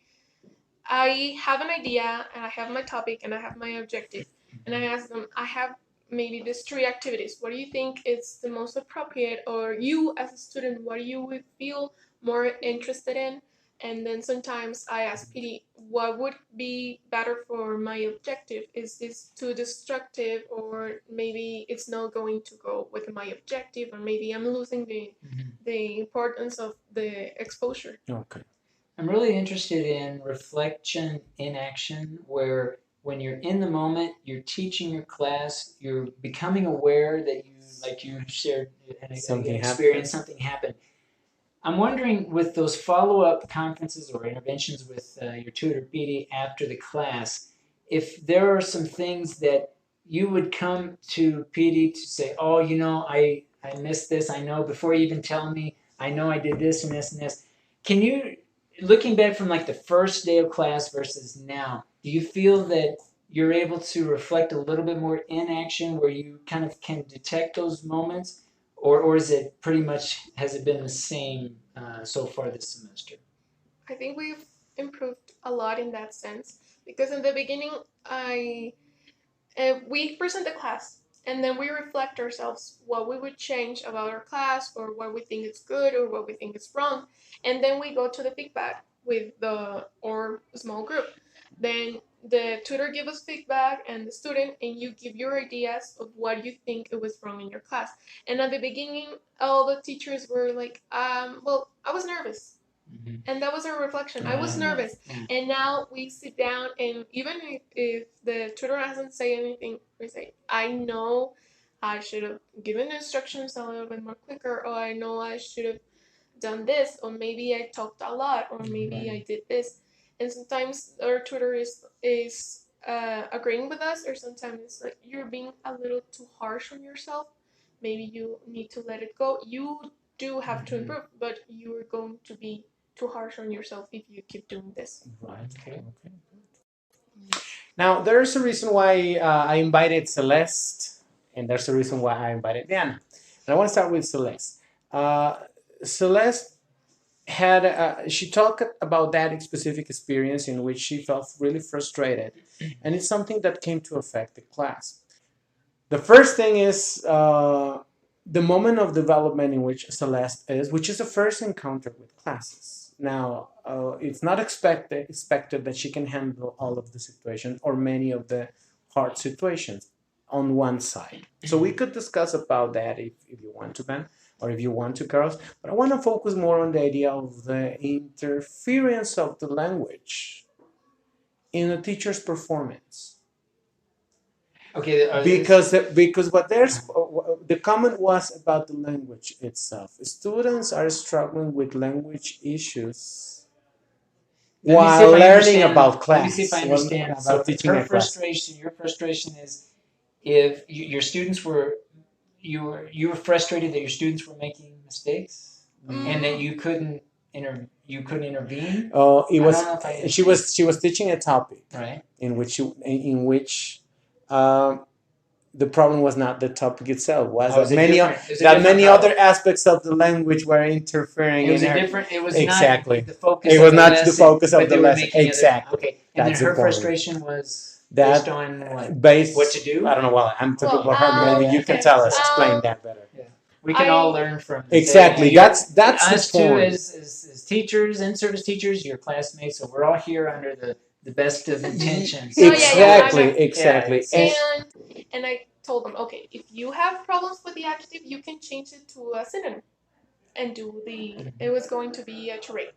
I have an idea, and I have my topic, and I have my objective, and I ask them, I have maybe these three activities. What do you think is the most appropriate, or you as a student, what do you would feel more interested in? And then sometimes I ask PD, what would be better for my objective? Is this too destructive, or maybe it's not going to go with my objective, or maybe I'm losing the importance of the exposure. Okay. I'm really interested in reflection in action, where when you're in the moment, you're teaching your class, you're becoming aware that you, like you shared, an Something experience, something happened. I'm wondering, with those follow-up conferences or interventions with your tutor PD after the class, if there are some things that you would come to PD to say, oh, I missed this, I know, before you even tell me, I know I did this and this and this. Can you, looking back from like the first day of class versus now, do you feel that you're able to reflect a little bit more in action, where you kind of can detect those moments? Or is it pretty much, has it been the same so far this semester? I think we've improved a lot in that sense, because in the beginning, we present the class, and then we reflect ourselves what we would change about our class, or what we think is good, or what we think is wrong, and then we go to the feedback with or small group. Then the tutor give us feedback and the student, and you give your ideas of what you think it was wrong in your class. And at the beginning, all the teachers were like, well, I was nervous. Mm-hmm. And that was our reflection. I was nervous. Yeah. And now we sit down, and even if the tutor hasn't said anything, we say, I know I should have given instructions a little bit more quicker, or I know I should have done this, or maybe I talked a lot, or maybe I did this. And sometimes our tutor is agreeing with us, or sometimes it's like, you're being a little too harsh on yourself. Maybe you need to let it go. You do have to improve, but you are going to be too harsh on yourself if you keep doing this. Right. Okay. Now, there's a reason why I invited Celeste, and there's a reason why I invited Diana. And I want to start with Celeste. Celeste she talked about that specific experience in which she felt really frustrated, and it's something that came to affect the class. The first thing is the moment of development in which Celeste is, which is the first encounter with classes. Now, it's not expected that she can handle all of the situations or many of the hard situations on one side. So we could discuss about that if you want to, Ben, or if you want to, Carlos. But I want to focus more on the idea of the interference of the language in a teacher's performance. Okay, because what there's the comment was about the language itself. Students are struggling with language issues while learning about Let me see if I class, understand. about So teaching a class. your frustration is if your students were you were frustrated that your students were making mistakes and that you couldn't intervene. Oh, it I was don't know if I she was teaching a topic right. in which the problem was not the topic itself, was Oh, it was that a many different- it was a that different many problem. other aspects of the language were interfering It was in a her. different. It was Exactly. not the focus. It was of the not lesson, the focus of but the they were lesson. making other- Exactly. Okay, and That's then her the point. frustration was That based on what? based What to do? I don't know. Well, I'm talking Well, about her. Maybe you can okay. tell us, explain that better. We can all learn from this. Exactly. You're- That's us the too point. as teachers, in-service teachers, your classmates. So we're all here under the best of intentions. No, yeah, Exactly. I know. Exactly. And I told them, okay, if you have problems with the adjective, you can change it to a synonym and do the. It was going to be a charade.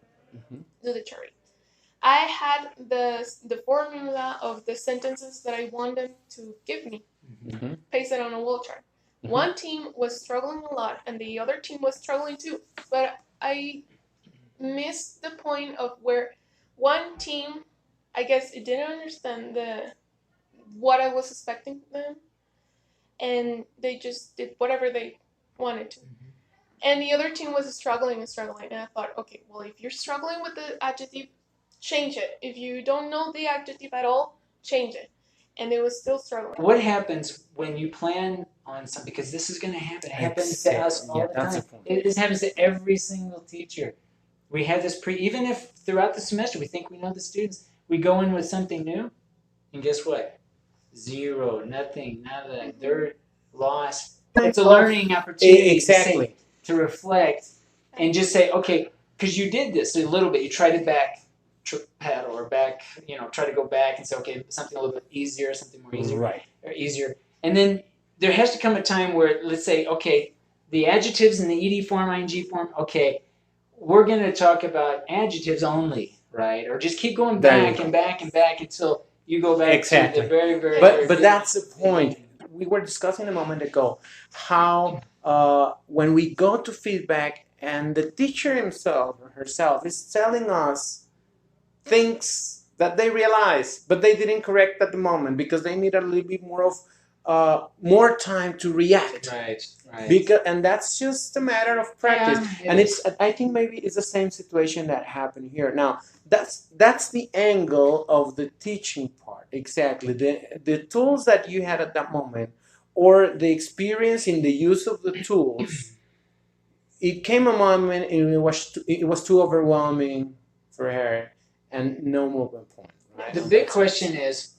Do the charade. I had the formula of the sentences that I want them to give me, pasted on a wall chart. One team was struggling a lot, and the other team was struggling too. But I missed the point of where one team, I guess, it didn't understand what I was expecting them, and they just did whatever they wanted to. And the other team was struggling and struggling, and I thought, okay, well, if you're struggling with the adjective, change it. If you don't know the adjective at all, change it. And they was still struggling. What happens when you plan on something? Because this is going to happen. It happens to us all the time. This happens to every single teacher. We have this even if throughout the semester we think we know the students, we go in with something new, and guess what? Zero, nothing, nada. They're lost. It's a learning opportunity. Exactly. To reflect and just say, okay, because you did this a little bit. You tried it back, paddle or back, try to go back and say, okay, something a little bit easier, something more easier, Right. Or easier. And then there has to come a time where, let's say, okay, the adjectives in the ed form, ing form, okay, we're going to talk about adjectives only, right? Or just keep going back and back and back until you go back to the very, very, But that's the point. We were discussing a moment ago how when we go to feedback and the teacher himself or herself is telling us things that they realize, but they didn't correct at the moment because they need a little bit more of more time to react. Right. And that's just a matter of practice. I think maybe it's the same situation that happened here. Now, that's the angle of the teaching part. Exactly. The tools that you had at that moment or the experience in the use of the tools, it came a moment and it was too overwhelming for her and no movement point. Right? The big question is,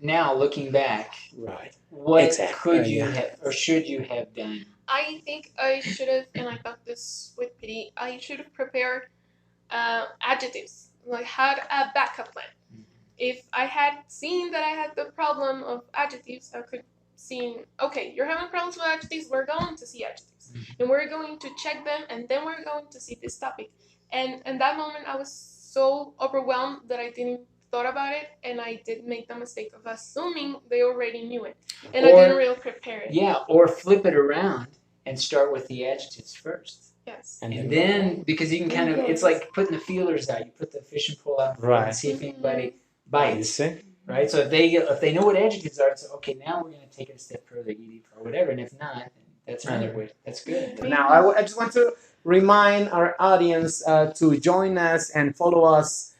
now looking back, right? What could you have or should you have done? I think I should have, and I thought this with Piry, I should have prepared adjectives, like had a backup plan. If I had seen that I had the problem of adjectives, I could see, okay, you're having problems with adjectives, we're going to see adjectives. And we're going to check them, and then we're going to see this topic. And in that moment, I was so overwhelmed that I didn't thought about it, and I did make the mistake of assuming they already knew it. And I didn't really prepare it. Yeah, or flip it around and start with the adjectives first. Yes. And then, because you can kind of, it's like putting the feelers out. You put the fishing pole out and see if anybody bites. Right? So if they know what adjectives are, it's okay, now we're going to take it a step further, ED or whatever. And if not, that's another way. That's good. Now, I just want to remind our audience to join us and follow us.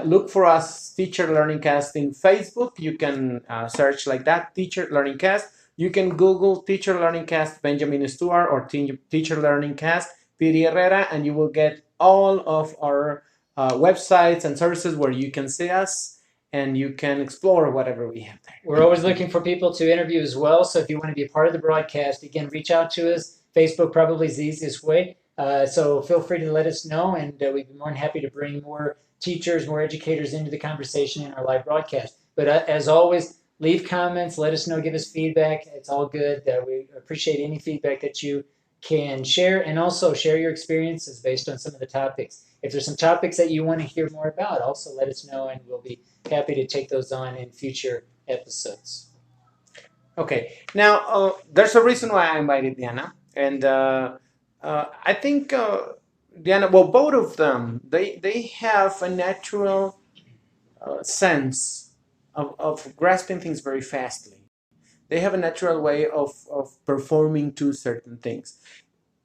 Look for us, Teacher Learning Cast, in Facebook. You can search like that, Teacher Learning Cast. You can Google Teacher Learning Cast Benjamin Stewart or Teacher Learning Cast Piry Herrera, and you will get all of our websites and services where you can see us and you can explore whatever we have there. We're always looking for people to interview as well. So if you want to be a part of the broadcast, again, reach out to us. Facebook probably is the easiest way. So feel free to let us know, and we'd be more than happy to bring more teachers, more educators into the conversation in our live broadcast. But as always, leave comments, let us know, give us feedback. It's all good. We appreciate any feedback that you can share, and also share your experiences based on some of the topics. If there's some topics that you want to hear more about, also let us know, and we'll be happy to take those on in future episodes. Okay. Now, there's a reason why I invited Diana, and I think Diana. Well, both of them, they have a natural sense of grasping things very fastly. They have a natural way of performing to certain things.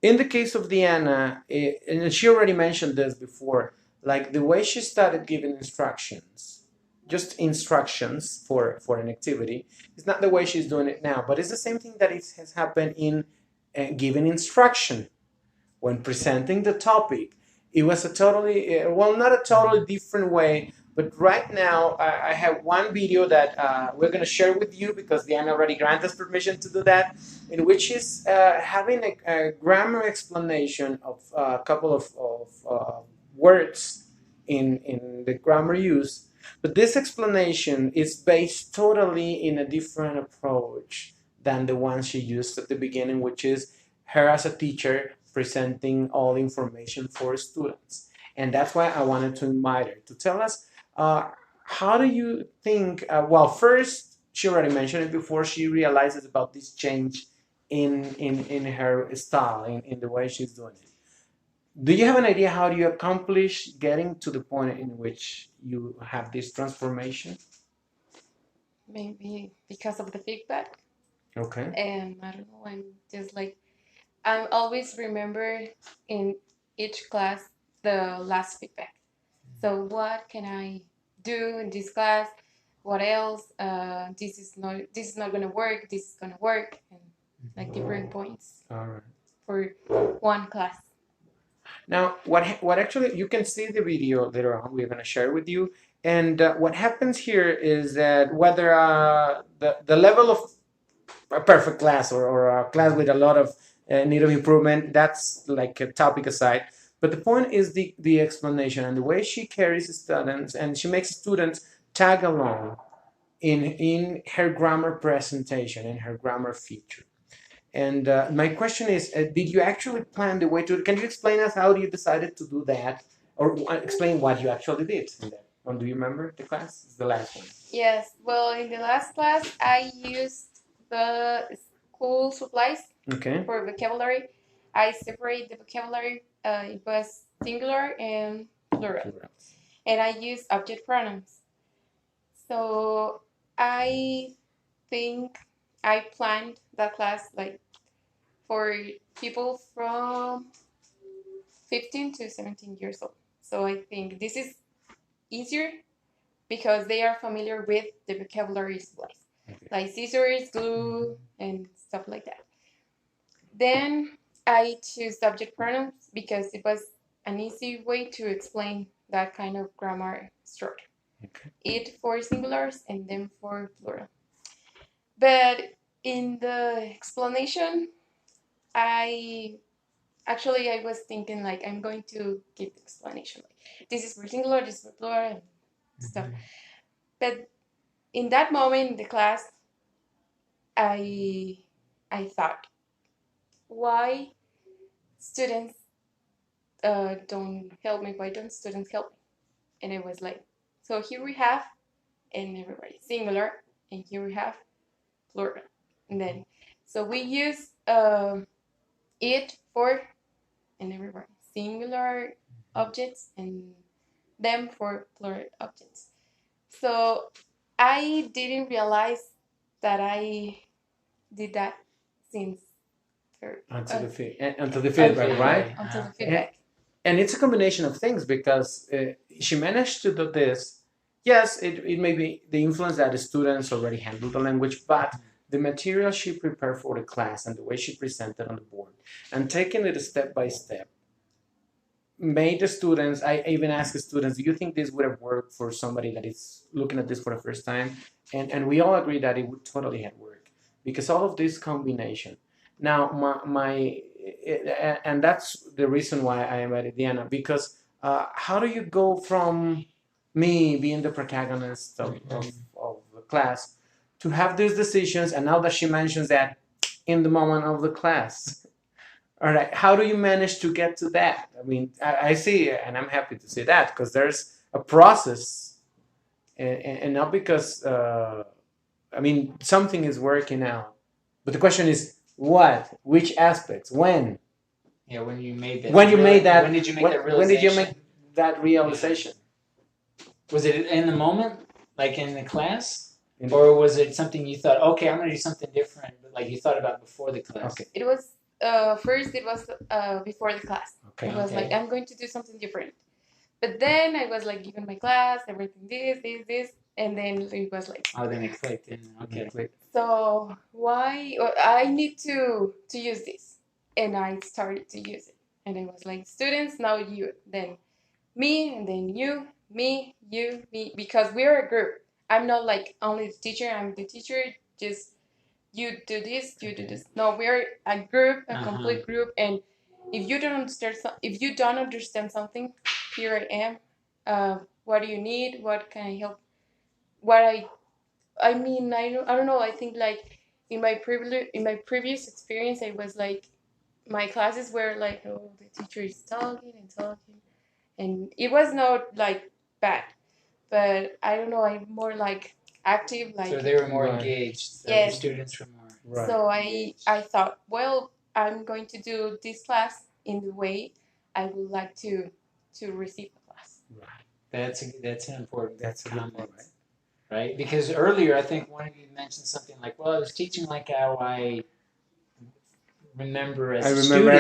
In the case of Diana, and she already mentioned this before, like the way she started giving instructions, just instructions for an activity, is not the way she's doing it now, but it's the same thing that it has happened in giving instruction when presenting the topic. It was a totally, well, not a totally different way, but right now I have one video that we're going to share with you because Diana already granted us permission to do that, in which is having a grammar explanation of a couple of words in the grammar use. But this explanation is based totally in a different approach than the one she used at the beginning, which is her as a teacher presenting all information for students. And that's why I wanted to invite her to tell us how do you think, well, first, she already mentioned it before, she realizes about this change in her style, in the way she's doing it. Do you have an idea how do you accomplish getting to the point in which you have this transformation? Maybe because of the feedback. Okay. And I don't know, I'm just like, I always remember in each class the last feedback. So what can I do in this class? What else? This is not gonna work. This is gonna work, and like different points All right. for one class. Now, what actually you can see the video later on. We're going to share with you. And what happens here is that whether the level of a perfect class or a class with a lot of need of improvement, that's like a topic aside. But the point is the explanation and the way she carries students and she makes students tag along in her grammar presentation, in her grammar feature. And my question is, did you actually plan the way to? Can you explain us how you decided to do that, or explain what you actually did in that? Or do you remember the class? It's the last one. Yes. Well, in the last class, I used the school supplies Okay. for vocabulary. I separate the vocabulary. It was singular and plural, and I use object pronouns. So I think I planned that class like for people from 15 to 17 years old. So I think this is easier because they are familiar with the vocabulary supplies, like scissors, glue, and stuff like that. Then I choose subject pronouns because it was an easy way to explain that kind of grammar structure. Okay. It for singulars and then for plural. But in the explanation, I was thinking like I'm going to give the explanation like this is for singular, this is for plural, and stuff. But in that moment in the class, I thought, why students don't help me? Why don't students help me? And it was like, so here we have, and everybody singular, and here we have plural, and then so we use it for, and everybody singular objects and them for plural objects. So I didn't realize that I did that since Until the feedback, right? Until the feedback. And it's a combination of things because she managed to do this. Yes, it may be the influence that the students already handle the language, but the material she prepared for the class and the way she presented on the board and taking it step by step made the students, I even asked the students, do you think this would have worked for somebody that is looking at this for the first time? And we all agree that it would totally have worked because all of this combination. Now, and that's the reason why I invited Diana, because how do you go from me being the protagonist of the class to have these decisions, and now that she mentions that in the moment of the class, all right, how do you manage to get to that? I mean, I see, and I'm happy to see that because there's a process, and not because I mean, something is working out. But the question is, what? Which aspects? When? Yeah, when you made that. When you made that? When did you make that realization? When did you make that realization? Was it in the moment, like in the class, or was it something you thought, okay, I'm going to do something different, but like you thought about before the class? Okay. It was first. It was before the class. Okay. I was like, I'm going to do something different. But then I was like given my class, everything this, and then it was like. Oh, then it clicked. Okay. So why I need to use this, and I started to use it, and I was like, students, now you, then me, and then you, me, you, me, because we're a group. I'm not like only the teacher. I'm the teacher. Just you do this, you do this. No, we're a group, a complete group, and if you don't understand something, here I am. What do you need? What can I help? What I mean, I don't know. I think like in my previous experience, I was like my classes were like, oh, the teacher is talking and talking, and it was not like bad, but I don't know. I'm more like active, like. So they were more engaged. So yes. The students were more. Right. So I thought, well, I'm going to do this class in the way I would like to receive the class. Right. That's an important comment, point, right? Because earlier I think one of you mentioned something like, well, I was teaching like how I remember as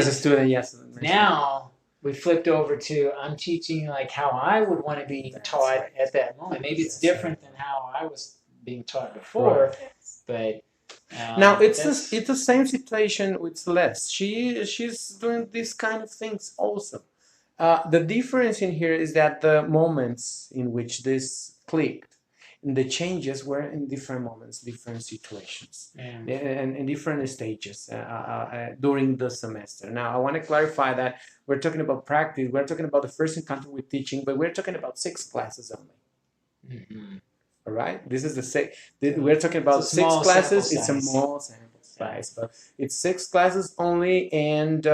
a student. Yes. Now we flipped over to I'm teaching like how I would want to be taught at that moment. Maybe it's different than how I was being taught before, but. Now it's the same situation with Celeste. She's doing these kind of things also. The difference in here is that the moments in which this clicked, and the changes were in different moments, different situations, and in different stages during the semester. Now I want to clarify that we're talking about practice. We're talking about the first encounter with teaching, but we're talking about 6 classes only. Mm-hmm. All right, this is we're talking about 6 classes. It's a small sample size, but it's 6 classes only, and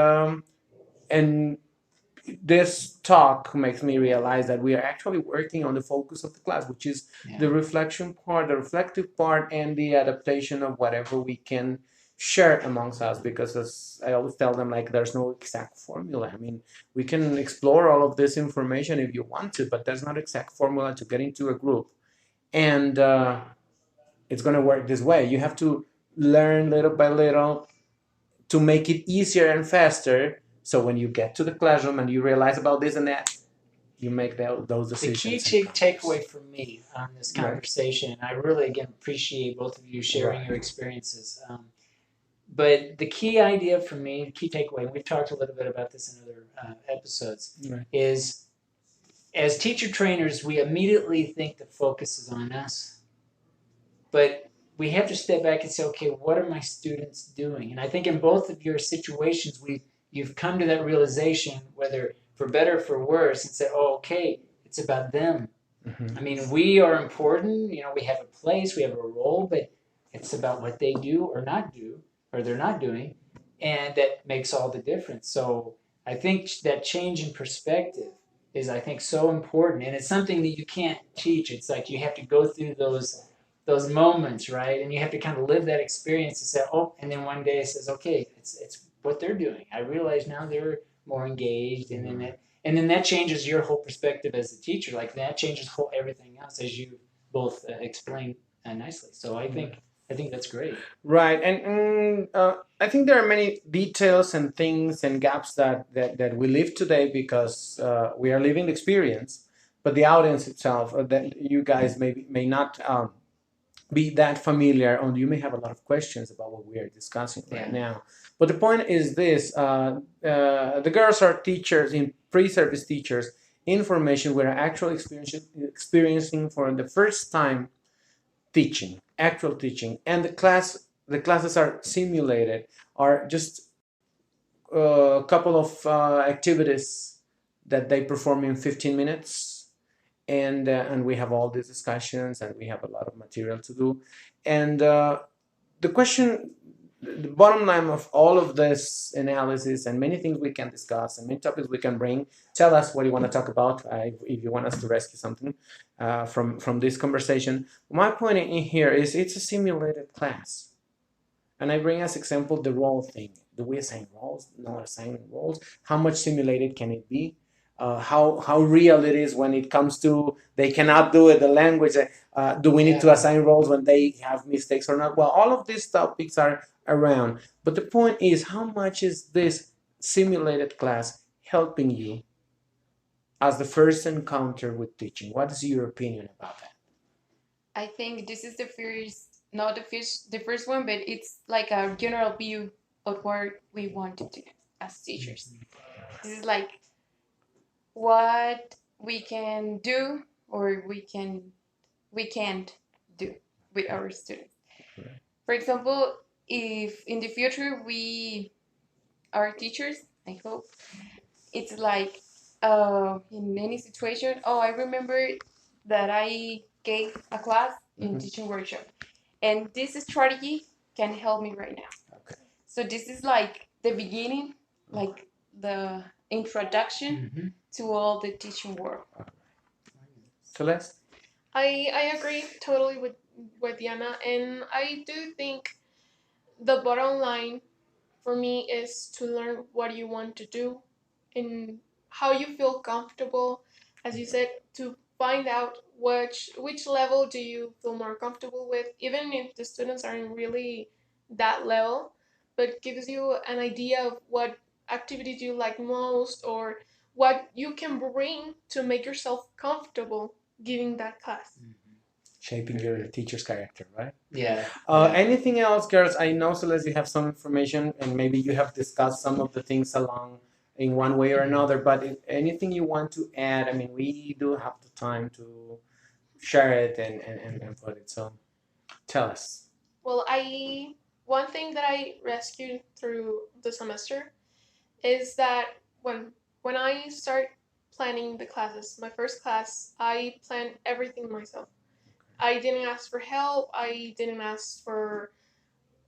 this talk makes me realize that we are actually working on the focus of the class, which is the reflection part, the reflective part, and the adaptation of whatever we can share amongst us. Because as I always tell them, like there's no exact formula. I mean, we can explore all of this information if you want to, but there's not exact formula to get into a group. And it's going to work this way. You have to learn little by little to make it easier and faster. So when you get to the classroom and you realize about this and that, you make those decisions. The key takeaway for me on this conversation, and I really, again, appreciate both of you sharing your experiences. But the key idea for me, the key takeaway, and we've talked a little bit about this in other episodes, is as teacher trainers, we immediately think the focus is on us. But we have to step back and say, okay, what are my students doing? And I think in both of your situations, you've come to that realization, whether for better or for worse, and said, oh, okay, it's about them. Mm-hmm. I mean, we are important. You know, we have a place, we have a role, but it's about what they do or not do, or they're not doing, and that makes all the difference. So I think that change in perspective is, I think, so important, and it's something that you can't teach. It's like you have to go through those moments, right? And you have to kind of live that experience and say, oh, and then one day it says, okay, it's what they're doing. I realize now they're more engaged, and then that changes your whole perspective as a teacher. Like that changes everything else, as you both explained nicely. So I think that's great. Right, and I think there are many details and things and gaps that we live today because we are living the experience, but the audience itself, that you guys may not be that familiar, or you may have a lot of questions about what we are discussing right now. But the point is this: the girls are teachers, in pre-service teachers in formation. We're actually experiencing for the first time teaching, actual teaching, and the classes are simulated, are just a couple of activities that they perform in 15 minutes. And we have all these discussions, and we have a lot of material to do. And the question the bottom line of all of this analysis and many things we can discuss and many topics we can bring. Tell us what you want to talk about if you want us to rescue something from this conversation. My point in here is it's a simulated class. And I bring as example the role thing. Do we assign roles? Not assigning roles. How much simulated can it be? How real it is when it comes to they cannot do it, the language. Do we need to assign roles when they have mistakes or not? Well, all of these topics are around. But the point is, how much is this simulated class helping you as the first encounter with teaching? What is your opinion about that? I think this is the first, not the first one, but it's like a general view of what we want to do as teachers. This is like what we can do or we can't do with our students. For example, if in the future we are teachers, I hope it's like in any situation. Oh, I remember that I gave a class in teaching workshop, and this strategy can help me right now. Okay. So this is like the beginning, like the introduction to all the teaching world. Celeste? I agree totally with Diana, and I do think the bottom line for me is to learn what you want to do and how you feel comfortable, as you said, to find out which level do you feel more comfortable with, even if the students aren't really that level, but gives you an idea of what activities you like most or what you can bring to make yourself comfortable giving that class. Shaping your teacher's character, right? Yeah. Anything else, girls? I know, Celeste, you have some information, and maybe you have discussed some of the things along in one way or another. But if anything you want to add, I mean, we do have the time to share it and put it. So, tell us. Well, one thing that I rescued through the semester is that when I start planning the classes, my first class, I planned everything myself. I didn't ask for help. I didn't ask for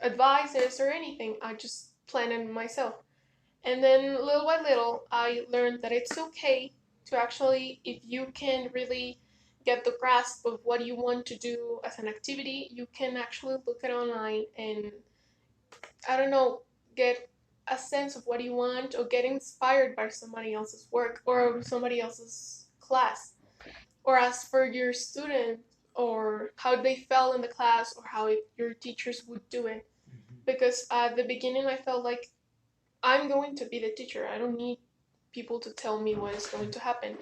advices or anything. I just planned it myself. And then little by little, I learned that it's okay to actually, if you can really get the grasp of what you want to do as an activity, you can actually look it online and, I don't know, get a sense of what you want or get inspired by somebody else's work or somebody else's class, or ask for your student or how they felt in the class or how your teachers would do it. Because at the beginning, I felt like I'm going to be the teacher. I don't need people to tell me what is going to happen.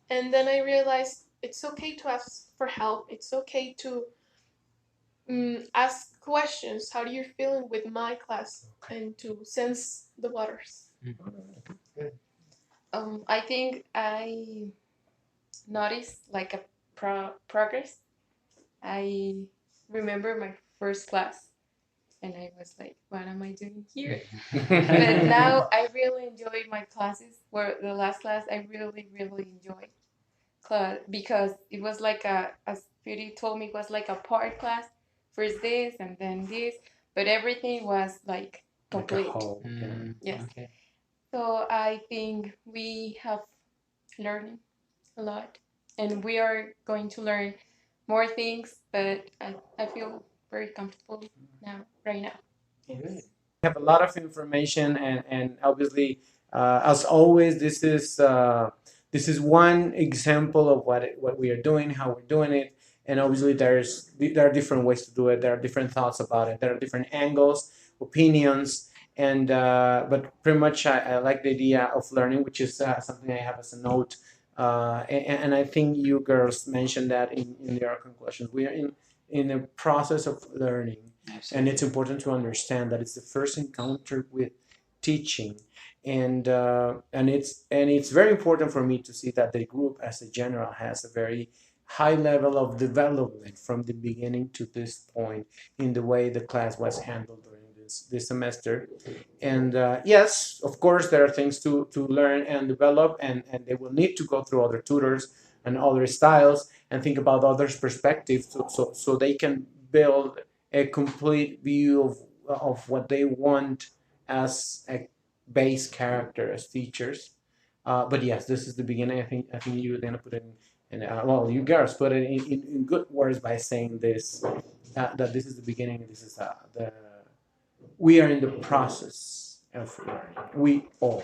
And then I realized it's okay to ask for help. It's okay to ask questions. How do you feeling with my class? And to sense the waters. I think I noticed like a progress. I remember my first class, and I was like, "What am I doing here?" But now I really enjoyed my classes. Where the last class I really enjoyed class because it was like as Piry told me, it was like a part class. First this and then this, but everything was like complete. Like a whole, Yes. Okay. So I think we have learned a lot, and we are going to learn more things. But I feel very comfortable now, right now. We have a lot of information, and obviously, as always, this is one example of what we are doing, how we're doing it, and obviously there are different ways to do it. There are different thoughts about it. There are different angles, opinions, and but pretty much I like the idea of learning, which is something I have as a note. And I think you girls mentioned that in your conclusions. We are in the process of learning. And it's important to understand that it's the first encounter with teaching, and it's very important for me to see that the group as a general has a very high level of development from the beginning to this point in the way the class was handled during this semester. And yes, of course, there are things to learn and develop, and they will need to go through other tutors and other styles and think about others' perspectives so they can build a complete view of what they want as a base character as teachers. But yes, this is the beginning. I think you then put it well, you girls put it in good words by saying this, that this is the beginning. This is the we are in the process of learning. We all.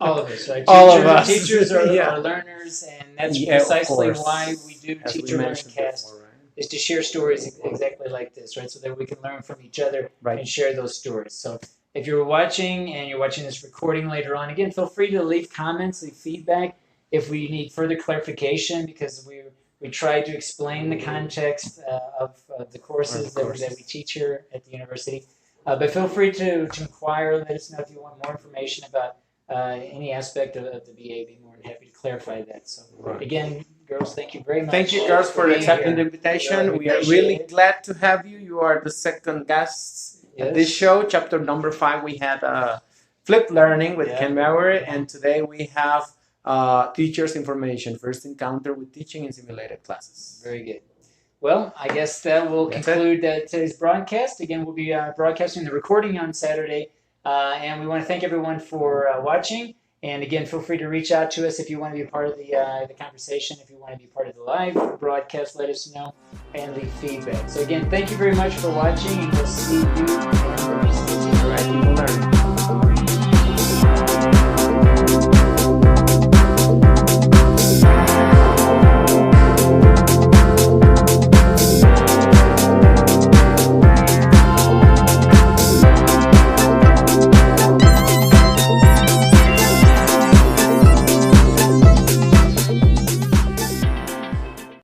All of us, right? All of us. Teachers are, Yeah. are learners, and that's Yeah, of precisely course. why we do As we Teacher Learning mentioned Cast, before, right? is to share stories exactly like this, right? So that we can learn from each other Right. and share those stories. So if you're watching and you're watching this recording later on, again, feel free to leave comments, leave feedback if we need further clarification, because we try to explain the context of the courses that we teach here at the university. But feel free to inquire. Let us know if you want more information about any aspect of the BA. Be more than happy to clarify that. So again, girls, thank you very much. Thank you, girls, for being accepting the here. invitation. We are appreciate really it. glad to have you. You are the second guest at this show. Chapter number 5, we had flipped learning with Ken Bauer, and today we have teachers information, first encounter with teaching in simulated classes. Very good. Well, I guess that will conclude today's broadcast. Again, we'll be broadcasting the recording on Saturday, and we want to thank everyone for watching. And again, feel free to reach out to us if you want to be a part of the conversation. If you want to be part of the live broadcast, let us know and leave feedback. So again, thank you very much for watching, and we'll see you in the next video. All right, people learn.